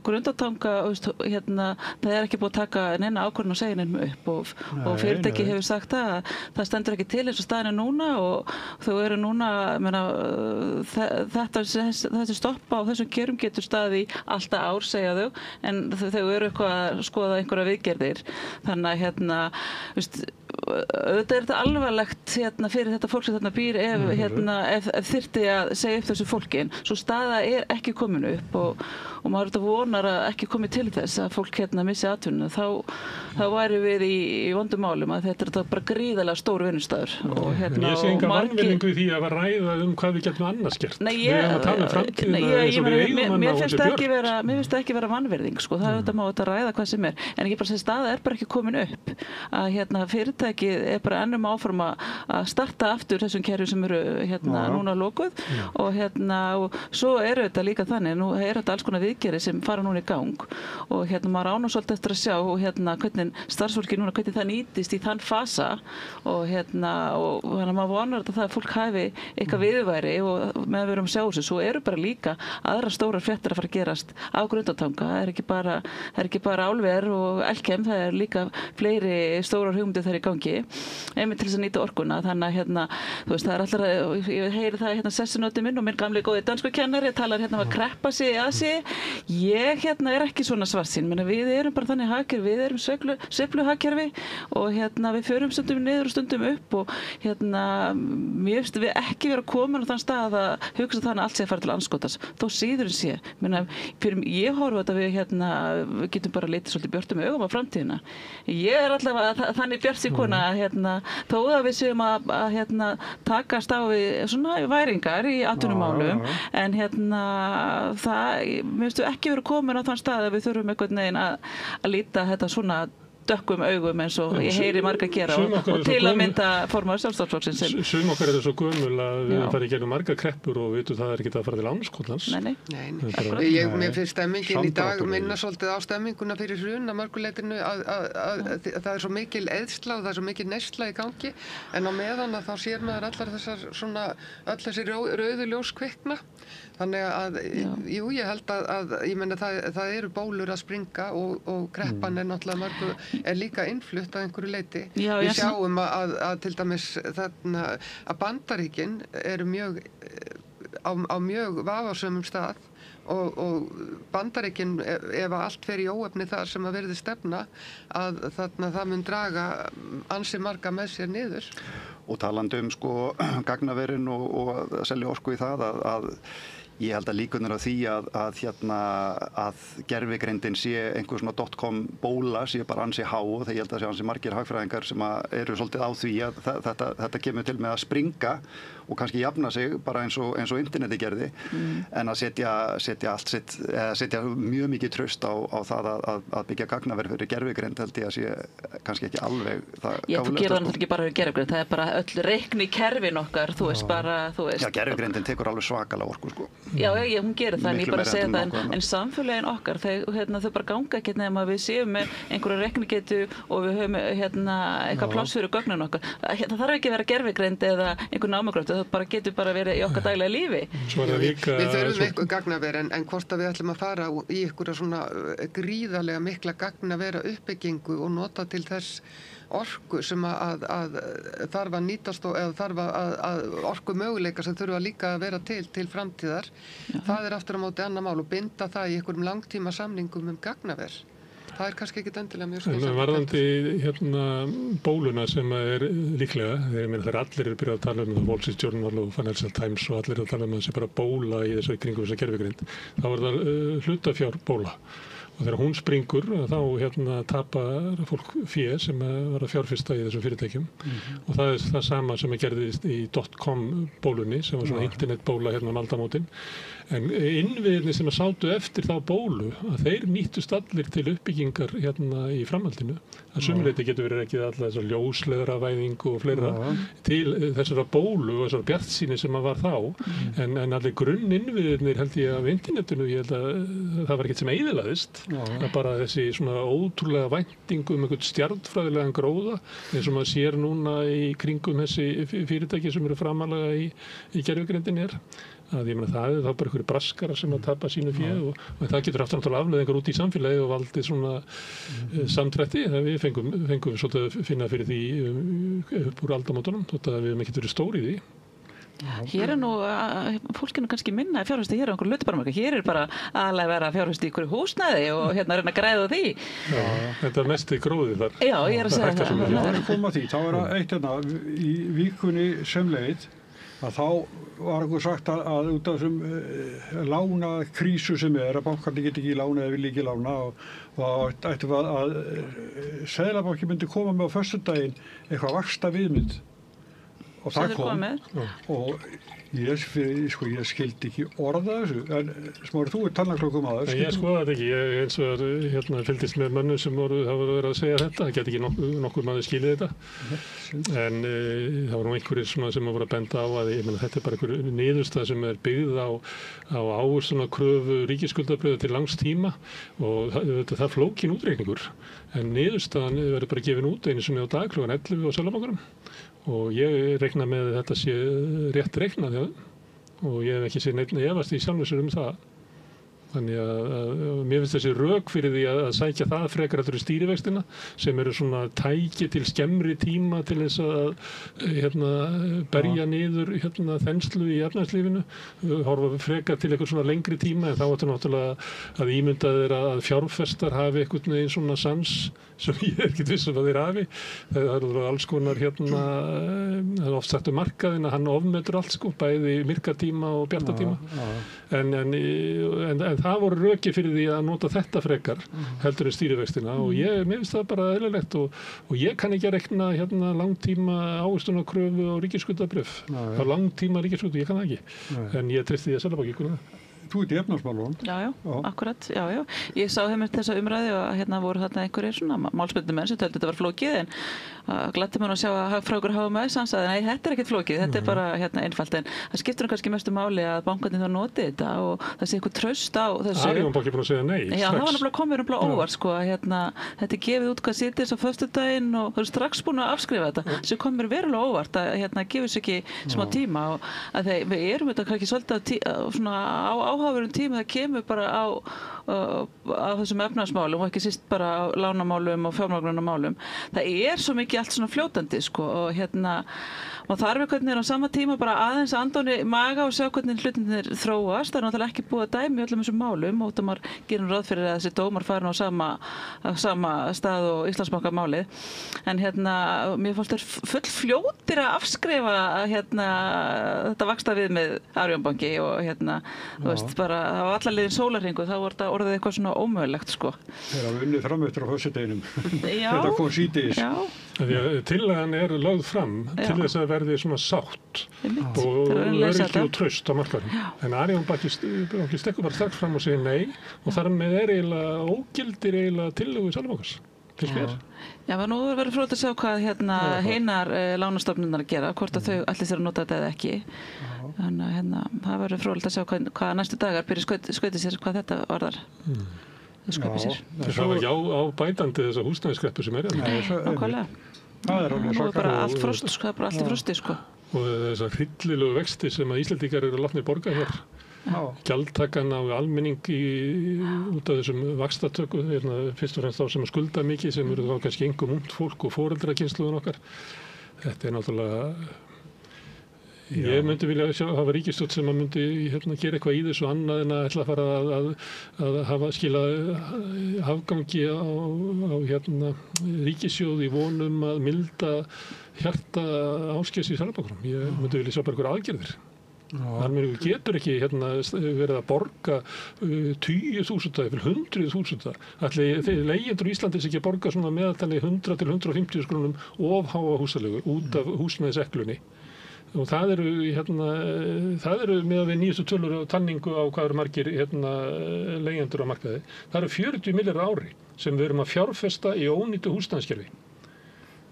Grundartanga það er ekki búið að taka neina ákvörðun og segja neinum upp og fyrirtæki hefur sagt það stendur ekki til eins og staðan er núna og þau eru núna þessi stoppa á þessum gerum getur staði alltaf ár segja þau en þau eru eitthvað að skoða einhverja viðgerðir þannig að auðvitað er þetta alvarlegt fyrir þetta fólk sem þarna býr ef þyrfti að segja upp þessu fólki svo staða er ekki komin upp og maður þetta vonar að ekki komi til þess að fólk missi atvinnu þá væri við í vondum málum að þetta er bara gríðarlega stór vinnustæður Ég sé enga vanvirðingu í því að ræða hvað við getum annars gert við erum að tala framtíðina eins og við eigum mér finnst það ekki vera vanvirðing það er þetta má þetta ræða hvað sem er en ekki bara sem staða er bara ekki komin upp að fyrirtækið er bara ennum áform að starta aftur þessum kerfum sem eru núna lokuð og svo eru þetta líka þannig nú er þetta alls konar viðgerðir sem fara núna í gang og maður á nú svolítið eftir að sjá hvernig starfsfólki núna hvernig það nýtist í þann fasa og þannig maður vonar að það fólk hafi eitthvað viðurværi og meðan við erum að sjá þessu svo eru bara líka aðra stórar fréttir að fara að gerast á Grundartanga það er ekki bara álver og Elkem það er líka fleiri stórar hugmyndir þar í gangi gangi einmitt til þess að nýta orkuna, þannig að hérna, þú veist, það er alltaf, ég heyri það hérna sessunóti minn og minn gamli góði danskukennari talar hérna að kreppa sig að sig, ég hérna er ekki svona svartsýn, menn við erum bara þannig hagkerfi, við erum sveiflu hagkerfi og hérna við förum stundum niður og stundum upp og hérna mér finnst við ekki vera komin á þann stað að hugsa þannig að allt sé að fara til andskotans, þó síður en sé, menn ég horfa þetta við hérna, við getum bara litið svolítið björtum með augum á framtíðina. Ég er allavega þannig bjartsýnkona að hérna, þó að við séum að hérna, takast á við svona væringar í atvinnumálum, en hérna, mér finnst við ekki verið komin á þann stað að við þurfum einhvern veginn að líta þetta svona dökkum augum eins og ég heyri marga gera og til að mynda formaður Sjálfstæðisflokksins. Sum okkar eru svo gömul að við höfum farið í gegnum marga kreppur og vitum það er ekki að fara til andskotans. Nei. Mér finnst stemmingin í dag minna svolítið á stemminguna fyrir hrun að mörguleitinu að það er svo mikil eyðsla og það er svo mikil neysla í gangi, en á meðan að þá sér maður allar þessar svona, öll þessi rauðu ljós kvikna. Þannig að, jú, ég held að ég meina það eru bólur að springa og kreppan er náttúrulega mörgu er líka innflutt að einhverju leyti. Við sjáum að til dæmis þarna að Bandaríkin eru mjög á mjög vafasömum stað og Bandaríkin ef allt fer í óefni þar sem að verði stefna að þarna það mun draga ansi marga með sér niður. Og talandi sko gagnaverin og að selja orku í það að ég held að líkunar á því að gervigreindin sé einhver svona .com bóla sé bara ansi há og það ég held að sé ansi margir hagfræðingar sem eru svolítið á því að þetta kemur til með að springa og kannski jafna sig bara eins og interneti gerði en að setja mjög mikið traust á það að byggja gagnaver fyrir gervigreind held ég að sé kannski ekki alveg það gáfulegasta. Þú gerir það ekki bara fyrir gervigreind, það er bara öll reikni kerfin okkar, þú veist bara, þú veist. Já, gervigreindin tekur alveg svakalega orku sko. Já, hún gerir það, en ég bara segja það, en samfélagin okkar, þau bara ganga ekki nema við séum með einhverja reiknigetu og við höfum eitthvað pláss fyrir gögnun okkar. Það þarf ekki að vera gervigreind eða einhver námagrátt, það bara getur bara verið í okkar daglega lífi. Við þurfum eitthvað gagnaver, en hvort að við ætlum að fara í einhverja svona gríðarlega mikla gagnavera uppbyggingu og nota til þess orku sem að þarf að nýtast og eða þarf að orku möguleika sem þurfa líka að vera til framtíðar. Það er aftur á móti annað mál og binda það í einhverjum langtíma samningum gagnaver. Það er kannski ekki endilega mjög skilsamt. Varðandi bóluna sem er líklega, þegar allir eru byrjað að tala um það, Wall Street Journal og Financial Times og allir eru að tala um það sem bara bóla í þessu kringum þessa gervigreind, þá er það hlutafjárbóla. Og þegar hún springur þá tapar fólk fé sem var að fjárfesta í þessum fyrirtækjum og það er það sama sem gerðist í .com bólunni sem var svona internetbóla aldamótin. En innviðirnir sem sátu eftir þá bólu að þeir nýttust allir til uppbyggingar í framhaldinu. Að sumuleyti getur verið ekki alltaf þessar ljósleiðravæðingu og fleira til þessara bólu og þessara bjartsýni sem var þá. En allir grunninnviðirnir held ég af internetinu, ég held að það var ekkert sem eyðilagðist. Það bara þessi svona ótrúlega væntingu einhvern stjarnfræðilegan gróða eins og maður sér núna í kringum þessi fyrirtæki sem eru framalega í gervigreindinni að ég meina það er þá bara einhverju braskara sem að tapa sínu fé og það getur haft náttúrulega afleiðingar út í samfélagi og valdið svona samdrætti. Við fengum svolítið að finna fyrir því upp úr aldamótunum þótt að við hefum ekkert verið stór í því. Hér er nú, fólkinu kannski minna að fjárfesta hér á einhverju hlutbarmarka. Hér er bara aðalega vera að fjárfesta í einhverju húsnæði og reyna að græða því. Já, þetta er mest í gróði þar. Já, ég er að segja það. Það er að koma því. Þá er eitt í vikunni sem leið að þá var einhver sagt að út af þessum lánakrísu sem að bankarnir geti ekki lána eða vilja ekki lána og ættum að Seðlabanki myndi koma með á föstudaginn eitthvað vaxtaviðmið. Og það kom og ég skildi ekki orða þessu, en Smári, þú tannlæknaklokkum aður. Ég skoða þetta ekki, ég eins og fylgdist með mönnum sem hafa verið að segja þetta, það get ekki nokkur maður skilið þetta, en það var nú einhverjir sem voru að benda á að þetta er bara einhver niðurstaða sem er byggð á ávöxtunar kröfu ríkisskuldabréfa til langs tíma og það er flókin útreikningur, en niðurstaðan verður bara gefin út einu sinni á dag kl. 11 á Seðlabankanum. Og ég reikna með að þetta sé rétt reiknað og ég hef ekki séð neitt efast í sjálfum sér það. Þannig að mér finnst þessi rök fyrir því að sækja það frekar eftir stýrivextina sem eru svona tæki til skemmri tíma til þess að berja niður þenslu í efnahagslífinu, horfa frekar til eitthvað svona lengri tíma en þá áttu náttúrulega að ímynda þeir að fjárfestar hafi einhvern veginn svona sans sem ég ekki viss að þeir hafi. Það eru alls konar það er oft sagt markaðinn að hann ofmetur allt sko, bæði myrkatíma og bjartatíma. En það voru röki fyrir því að nota þetta frekar heldur en stýrivextina og mér finnst það bara eðlilegt og ég kann ekki að rekna langtíma ávöxtunarkröfu á ríkisskuldabréf. Á langtíma ríkisskuldu, ég kann það ekki. En ég treysti því að Seðlabankinn kunni það. Þú ert í efnahagsmálunum. Já, akkurat, já. Ég sá þessa umræðu og voru þarna einhverjir svona málspennandi sem töldu þetta var flókið en gladdi mér að sjá að hagfræðingur HMS hann sagði, nei, þetta er ekkert flókið, þetta er bara einfalt en það skiptir kannski mestu máli að bankarnir þá noti þetta og það sé eitthvað traust á þessu. Arion banki búin að segja nei, strax. Já, það var náttúrulega komið óvart sko að þetta er gefið út hvað sittis á föstudaginn og það er strax búin að afskrifa þetta sem kom mér verulega óvart að gefur sér ekki smá tíma og að við erum þetta kannski svolítið áhugaverðum tíma það kemur bara á þessum efnahagsmálum og ekki síst bara á lánamálum og fjármögnunarmálum. Það er svo mikið allt svona fljótandi sko og maður þarf einhvern veginn á sama tíma bara aðeins andóni maga og sjá hvernig hlutinir þróast. Það er náttúrulega ekki búið að dæmi öllum þessum málum og það maður gerir ráð fyrir að þessi dómar farin á sama stað og Íslandsbankamálið. En mér fannst þeir full fljótir að afskrifa þetta vaxtavið með Arion banki og þú veist bara það var allar liðin sólarhringu þá var þetta orðið eitthvað svona ómögulegt sko. Þeir hafa unnið fram eftir á föstudeginum. Þetta kom síðdegis. Tillagan er lögð fram til þess að verði svona sátt og öryggi og traust á markaðnum. En Arion banki stekkur bara strax fram og segir nei og þar með eiginlega ógildir tillögu Seðlabankans. Já, nú verður fróðilegt að sjá hvað hinar lánastofnunnar að gera, hvort að þau allir sér að nota þetta eða ekki. Þannig að það verður fróðilegt að sjá hvað næstu dagar byrja skautið sér hvað þetta orðar. Það sér. Það var ekki á bætandi þessa húsnæðiskreppu sem er nákvæmlega. Það er bara allt frost, það er bara allt í frosti sko. Og þessar hryllilegu vexti sem að Íslendingar eru látnir borga hér. Gjaldtakan á almenning út af þessum vaxtatöku fyrst og fremst þá sem að skulda mikið sem eru þá kannski engum ungt fólk og foreldrakynsluðun okkar. Þetta er náttúrulega ég myndi vilja hafa ríkisstjórn sem að myndi gera eitthvað í þessu annað en að ætla að fara að hafa skila afgangi á ríkissjóð í vonum að milda hjarta Ásgeirs í Seðlabankanum. Ég myndi vilja sjá bara einhverjar aðgerðir. Almenningur getur ekki verið að borga 10.000 fyrir 100.000. Ætli leigjendur í Íslandi ekki að borga svona meðaltali 100 til 150 krónum of háa húsaleigu út af húsnæðiseklunni. Og það eru með við nýjustu tölur og talningu á hvað eru margir leigjendur á markaði. Það eru 40 milljarðar á ári sem við erum að fjárfesta í ónýtu húsnæðiskerfi.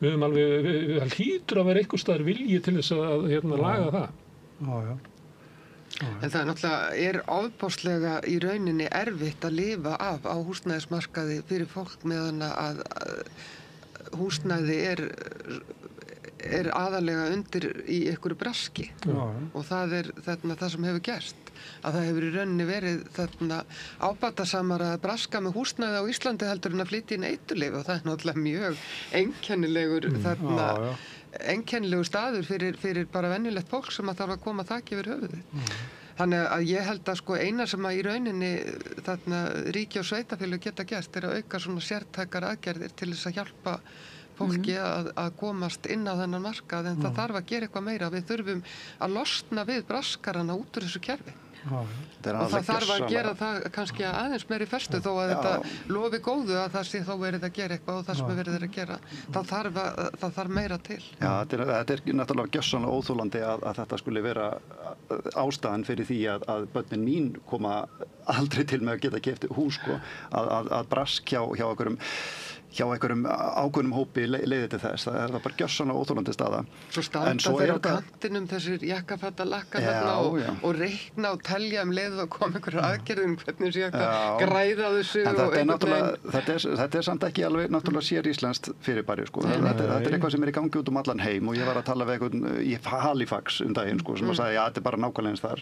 Við höfum það hlýtur að vera einhvers staðar vilji til þess að laga það. En það náttúrulega ofboðslega í rauninni erfitt að lifa af á húsnæðismarkaði fyrir fólk meðan að húsnæði er aðalega undir í einhverju braski og það er það sem hefur gerst að það hefur í rauninni verið ábatasamara að braska með húsnæði á Íslandi heldur en að flytja inn eiturlyf og það er náttúrulega mjög einkennilegur staður fyrir bara venjulegt fólk sem að þarf að koma þaki yfir höfuðið. Þannig að ég held að eina sem að í rauninni ríki og sveitafélög geta gert er að auka svona sértækar aðgerðir til þess að hjálpa fólki að komast inn á þennan markað en það þarf að gera eitthvað meira. Við þurfum að losna við braskarana út úr þessu kerfi. Og það þarf að gera það kannski aðeins meiri festu þó að þetta lofi góðu að það sé þó verið að gera eitthvað og það sem verið að gera. Það þarf meira til. Já, þetta er náttúrulega gjörsamlega óþolandi að þetta skulle vera ástæðan fyrir því að börnin mín koma aldrei til með að geta keypt hús að brask hjá einhverjum ákveðnum hópi leiði til þess. Það er bara gjörsamlega óþolandi staða. Svo standa þeir á kantinum þessir jakkafattalakka og reikna og telja leið að koma einhverjar aðgerðin hvernig sé hægt að græða þessu. En þetta er náttúrulega, þetta samt ekki alveg náttúrulega sér íslenskt fyrirbæri, sko. Þetta er eitthvað sem í gangi út allan heim og ég var að tala við einhvern í Halifax daginn, sko, sem að sagði, þetta er bara nákvæmlega eins þar.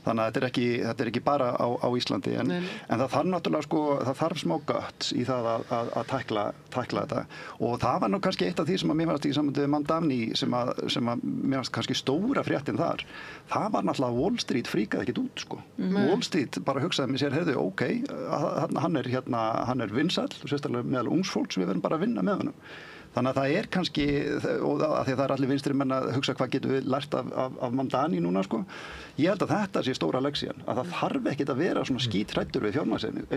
Þannig að þetta er ekki bara á Íslandi, en það þarf náttúrulega, sko, það þarf smá guts í það að tækla þetta og það var nú kannski eitt af því sem að mér fannst í sambandi við Mandani sem að mér fannst kannski stóra fréttin þar. Það var náttúrulega Wall Street fríkaði ekkert út, sko. Wall Street bara hugsaði með sér, heyrðu, ok, hann er vinsæll, sérstaklega meðal ungs fólks, við verðum bara að vinna með honum. Þannig að það er kannski, og að því að það er allir vinstri menn að hugsa hvað getum við lært af Mandani núna, sko. Ég held að þetta sé stóra leksían, að það þarf ekkert að vera svona skítræddur við fjármagnseigendur.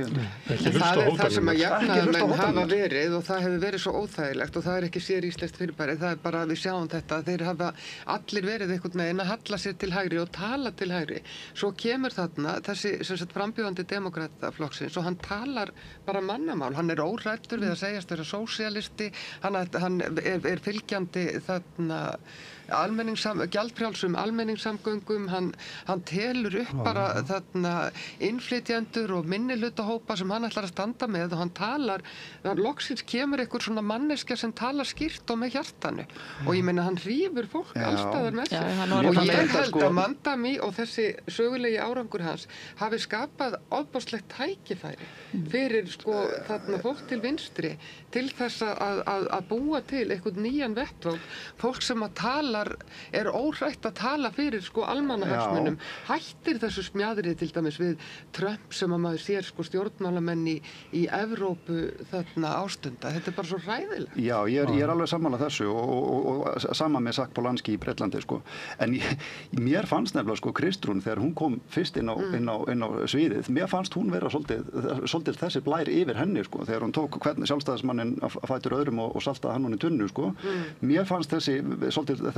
Það er það sem að jafnaðarmenn hafa verið og það hefur verið svo óþægilegt og það er ekki sér íslenskt fyrirbæri, það er bara við sjáum þetta, þeir hafa allir verið einhvern veginn að halla sér til hægri og tala til hægri. Svo kemur þarna þessi sem sagt frambjóðandi demókrataflokksins og hann talar bara mannamál, hann er óhræddur við að segjast vera sósíalisti, hann er fylgjandi þarna gjaldfrjálsum almenningssamgöngum, hann telur upp bara þarna innflytjendur og minnihlutahópa sem hann ætlar að standa með og hann talar, loksins kemur einhver svona manneskja sem talar skýrt og með hjartanu og ég meina hann hrífur fólk allstaðar með sér og ég held að Mandani og þessi sögulegi árangur hans hafi skapað ofboðslegt tækifæri fyrir sko þarna fólk til vinstri til þess að búa til einhvern nýjan vettvang, fólk sem að er óhrætt að tala fyrir sko almannahagsmunum, hættir þessu smjaðri til dæmis við Trump sem að maður sér sko stjórnmálamenn í Evrópu þarna ástunda, þetta er bara svo hræðilegt. Já, ég er alveg sammála þessu og sama með Sack Polanski í Bretlandi sko, en mér fannst nefnilega sko Kristrún þegar hún kom fyrst inn á sviðið, mér fannst hún vera svolítið þessi blær yfir henni sko, þegar hún tók hvern sjálfstæðismanninn að fætur öðrum og saltaði hann hún í tunnu sko, mér fannst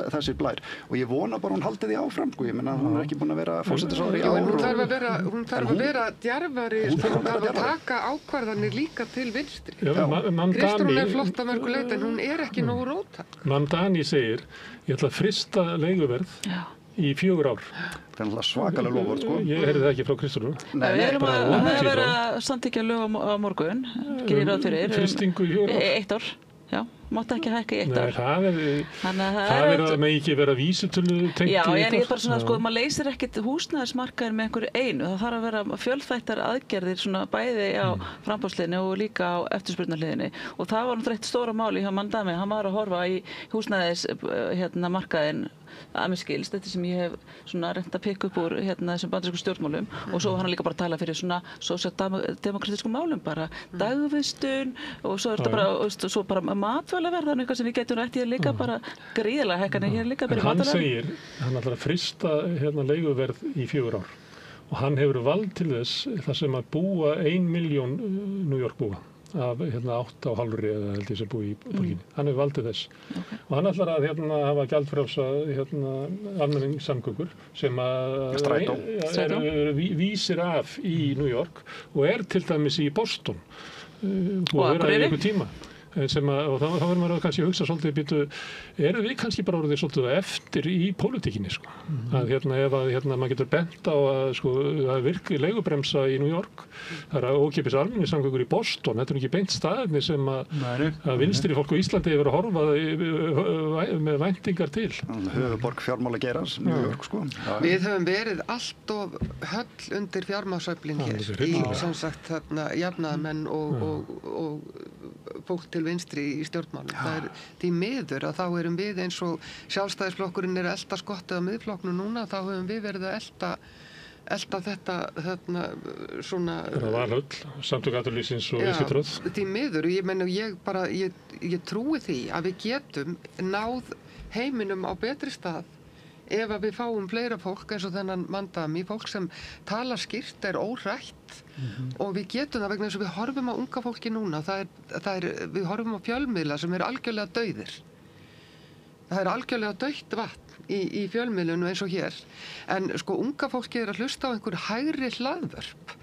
þessi blær og ég vona bara hún haldi því áfram sko, ég menna hún er ekki búin að vera forsætisráðherra í ár. Hún þarf að vera djarfari, hún þarf að taka ákvarðanir líka til vinstri. Kristrún er flott að mörgu leyti en hún er ekki nógu róttæk. Mandani segir, ég ætla að frysta leiguverð í 4 ár. Það er alltaf svakalega lofvörð sko. Ég heyrði það ekki frá Kristrún. Við erum að vera að samþykkja lög á morgun, gerir ráð fyrir. Frystingu í 4 ár? 1 ár. Já, mátti ekki hækka í 1 ár. Það er að með ekki vera vísitölu tengt í 1 ár. Já, en ég er bara svona, sko, maður leysir ekkert húsnæðismarkaðin með einhverju einu. Það þarf að vera fjölþættar aðgerðir svona bæði á framboðsliðinni og líka á eftirspurnarliðinni. Og það var náttúrulega eitt stóra máli hjá Mandani. Hann var að horfa í húsnæðismarkaðin að mér skilst, þetta sem ég hef svona reynt að pikka upp úr þessum bandarísku stjórnmálum og svo var hann líka bara að tala fyrir svona sósíaldemókratískum málum, bara dagvistun og svo er þetta bara, svo bara matvælaverð, þannig eitthvað sem við getum rætt í líka bara gríðarlega hækkanir hér líka. En hann segir, hann ætlar að frysta leiguverð í 4 ár og hann hefur vald til þess þar sem að búa 1 milljón New York búa af 8,5 eða held ég sem búi í borginni. Hann hefur valdið þess. Og hann ætlar að hafa gjaldfrjálsa almenningssamgöngur sem vísir af í New York og til dæmis í Boston og vera í einhver tíma. Og þá verður maður kannski að hugsa svolítið, erum við kannski bara orðið svolítið eftir í pólitíkinni sko. Að ef maður getur bent á að það virki leigubremsa í New York, það er ókeypis almenningssamgöngur í Boston, þetta er ekki beint staðirni sem að vinstri fólk á Íslandi hefur að horfa með væntingar til. Höfuborg fjármálageirans, New York sko. Við höfum verið allt of höll undir fjármagnsöflin hér í sem sagt jafnaðarmenn og fólk til vinstri í stjórnmálum. Það er því miður að þá erum við eins og sjálfstæðisflokkurinn er að elta skottið á miðflokknum núna, þá höfum við verið að elta þetta svona það var höll, samtök atvinnulífsins og viðskiptaráð. Því miður, ég trúi því að við getum náð heiminum á betri stað ef að við fáum fleira fólk eins og þennan Mandani, fólk sem tala skýrt, er óhrætt og við getum það vegna þess að við horfum á unga fólki núna, við horfum á fjölmiðla sem eru algjörlega dauðir. Það er algjörlega dautt vatn í fjölmiðlunum eins og hér, en sko unga fólki er að hlusta á einhver hægri hlaðvörp.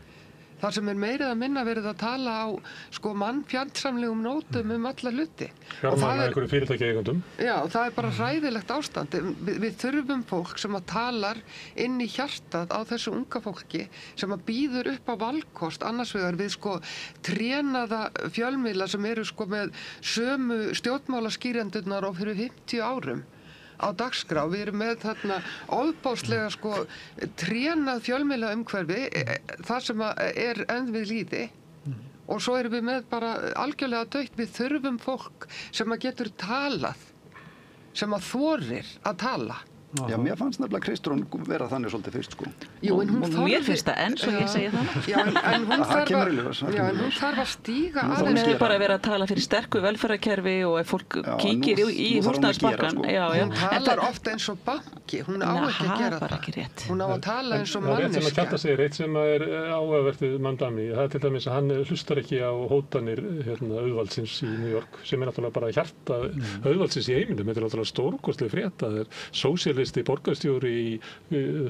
þar sem meirið að minna verið að tala á sko mannfjandsamlegum nótum alla hluti. Fjármagna einhverju fyrirtækjaeigendum. Já, það bara hræðilegt ástand. Við þurfum fólk sem að talar inn í hjartað á þessu unga fólki sem að býður upp á valkost annars vegar við sko trénaða fjölmiðla sem eru sko með sömu stjórnmálaskýrendurnar og fyrir 50 árum á dagskrá. Við erum með þarna ofbáslega sko trénað fjölmiðla umhverfi það sem er enn við lýði og svo erum við með bara algjörlega dautt. Við þurfum fólk sem að getur talað, sem að þorir að tala. Já, mér fannst nefnilega Kristrún vera þannig svolítið fyrst, sko. Jú, en hún Mér finnst það enn, svo ég segi það. Já, en hún Það kemur í ljós, það kemur í ljós. þarf að stíga Hún Hún aðeins. er bara að vera að tala fyrir sterku velferðarkerfi og ef fólk kíkir í nú þarf hún að húsnæðisbakkann. gera, sko. Hún talar ofta eins og banki, hún á ekki að gera bara það. ekki rétt. Hún á að tala eins og Það er rétt sem að manneskja. Kjartan segir, eitt sem er áhugavert við Mamdani, það er til dæmis að hann hlustar ekki á hótanir auðvaldsins í New York, sem er náttúrulega bara hjarta auðvaldsins í heiminum. Þetta er náttúrulega stórkostleg frétta. Það er sósíalisti borgarstjóri í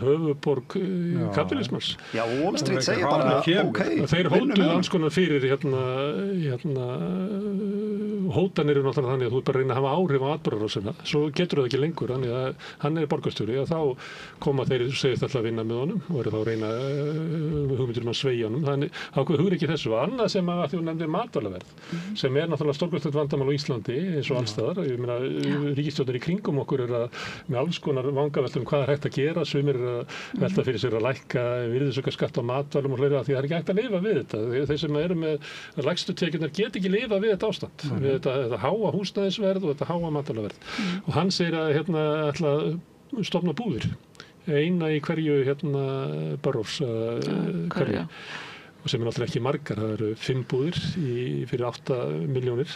höfuðborg kapitalismans. Já, Wall Street segir Hvaðan bara, það kemur. ok, Þeir vinnum hótuðu með alls konar fyrir hótanir eru náttúrulega þannig að þú er bara að reyna að hafa áhrif á atburðarásina. Svo getur það ekki lengur, þannig að hann er borgarstjóri og þá koma þeir segist alltaf að vinna með honum og eru þá að reyna hugmyndir að sveigja honum. Þannig ákveð hugur ekki þessu. Annað sem að þú nefndir matvælaverð, sem er náttúrulega stórkostlegt vandamál á Íslandi eins og allstaðar. Ég meina, ríkisstjórnir í kringum okkur eru með alls konar vangaveltum hvað er hægt að gera. Sumir eru að velta fyrir sér að lækka virðisaukaskatt á matvælum og fleira því það er ekki hægt að lifa við þetta. Þeir sem eru með lægstu tekjurnar geta ekki lifa við þetta ástand. Við þetta háa húsnæðisverð og þetta háa matvælaverð. Og hann segir að ætla að stofna búðir. Eina í hverju boroughs hverju. Og sem er náttúrulega ekki margar. Það eru 5 búðir fyrir 8 milljónir.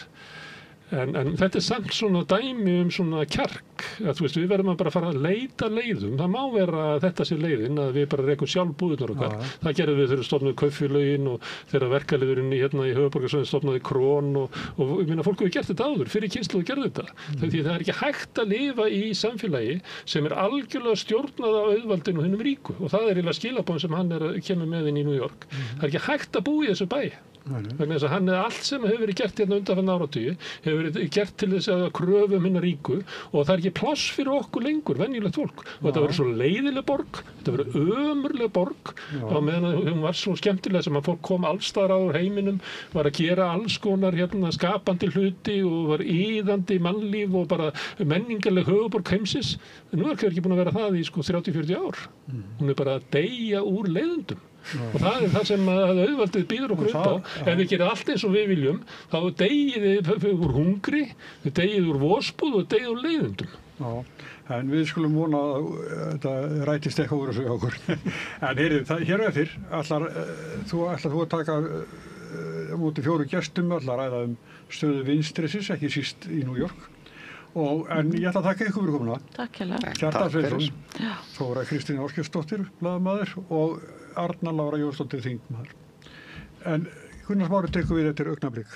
En þetta er samt svona dæmi svona kjark. Þú veist, við verðum að bara fara að leita leiðum. Það má vera að þetta sé leiðin, að við bara rekum sjálf búðirnar okkar. Það gerðum við þegar við stofnaði kaupfélögin og þegar verkaliðurinn í höfuðborgarsvæðinu stofnaði Krón og ég meina, fólk hefur gert þetta áður, fyrir kynslóð gerðu þetta. Því það er ekki hægt að lifa í samfélagi sem er algjörlega stjórnað af auðvaldinu og hinnum ríku og það er eiginlega skilaboðin sem hann kemur með inn í New York. Það er ekki hægt að búa í þessu bæ. Vegna þess að hann allt sem hefur verið gert undanfarna áratugi hefur verið gert til þess að kröfum hinna ríku og það er ekki pláss fyrir okkur lengur, venjulegt fólk. Og þetta verður svo leiðileg borg, þetta verður ömurleg borg á meðan hún var svo skemmtileg sem að fólk kom allstaðar á heiminum, var að gera alls konar skapandi hluti og var íðandi mannlíf og bara menningarleg höfuborg heimsins. En nú er ekki búin að vera það í 30-40 ár. Hún er bara að deyja úr leiðendum. Og það er það sem að auðvaldið býður okkur upp á. Ef við gerum allt eins og við viljum, þá deyið þið úr hungri, þið deyið úr vosbúð og deyið úr leiðendum. Já, en við skulum vona að þetta rætist eitthvað úr þessu okkur. En hér eftir, ætlar þú að taka múti 4 gestum, ætlar að ræða stöðu vinstrisins, ekki síst í New York. En ég ætla að þakka ykkur fyrir komuna. Takk hérlega. Kjartan Sveinsson, Þóra Kristín Ásgeirsdóttir, blaðamaður og Arna Lára Jónsdóttir, þingmaður. En Gunnar Smári tekur við þetta augnablik.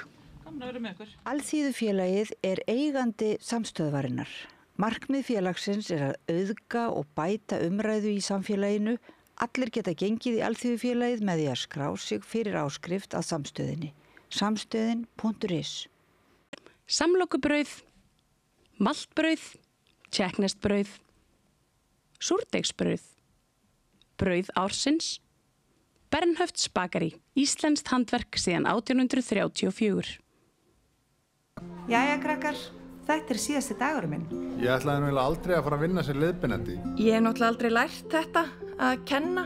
Gaman að vera með ykkur. Alþýðufélagið er eigandi samstöðvarinnar. Markmið félagsins er að auðga og bæta umræðu í samfélaginu. Allir geta gengið í Alþýðufélagið með því að skrá sig fyrir áskrift að samstöðinni. Samstöðin.is. Samlokubrauð, maltbrauð, tékkneskt-brauð, súrdeigsbrauð, brauð ársins, Bernhöfts bakari, íslenskt handverk síðan 1834. Jæja krakkar, þetta er síðasti dagurinn minn. Ég ætlaði náttúrulega aldrei að fara að vinna sem leiðbeinandi. Ég hef náttúrulega aldrei lært þetta að kenna.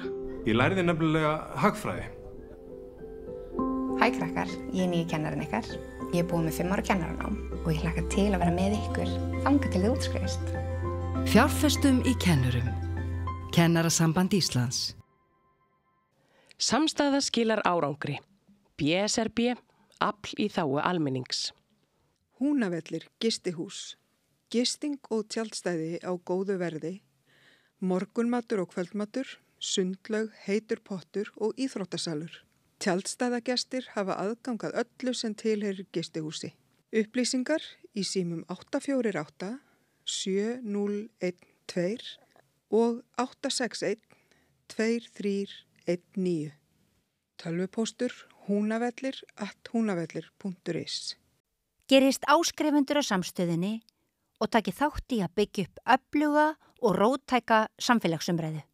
Ég lærði nefnilega hagfræði. Hæ krakkar, ég er nýji kennarinn ykkar. Ég er búin með 5 ára kennaranám og ég hlakka til að vera með ykkur þangað til þið útskrifist. Fjárfestum í kennurum. Kennarasamband Íslands. Samstaða skilar árangri. BSRB, afl í þágu almennings. Húnavellir gistihús. Gisting og tjaldstæði á góðu verði. Morgunmatur og kvöldmatur, sundlaug, heitur pottur og íþróttasalur. Tjaldstæðagestir hafa aðgangað öllu sem tilheyrir gistihúsi. Upplýsingar í símum 848 7012 og 861 2319. tölvupóstur hunavellir@hunavellir.is. Gerist áskrifendur á samstöðinni og taki þátt í að byggja upp öfluga og róttæka samfélagsumræðu.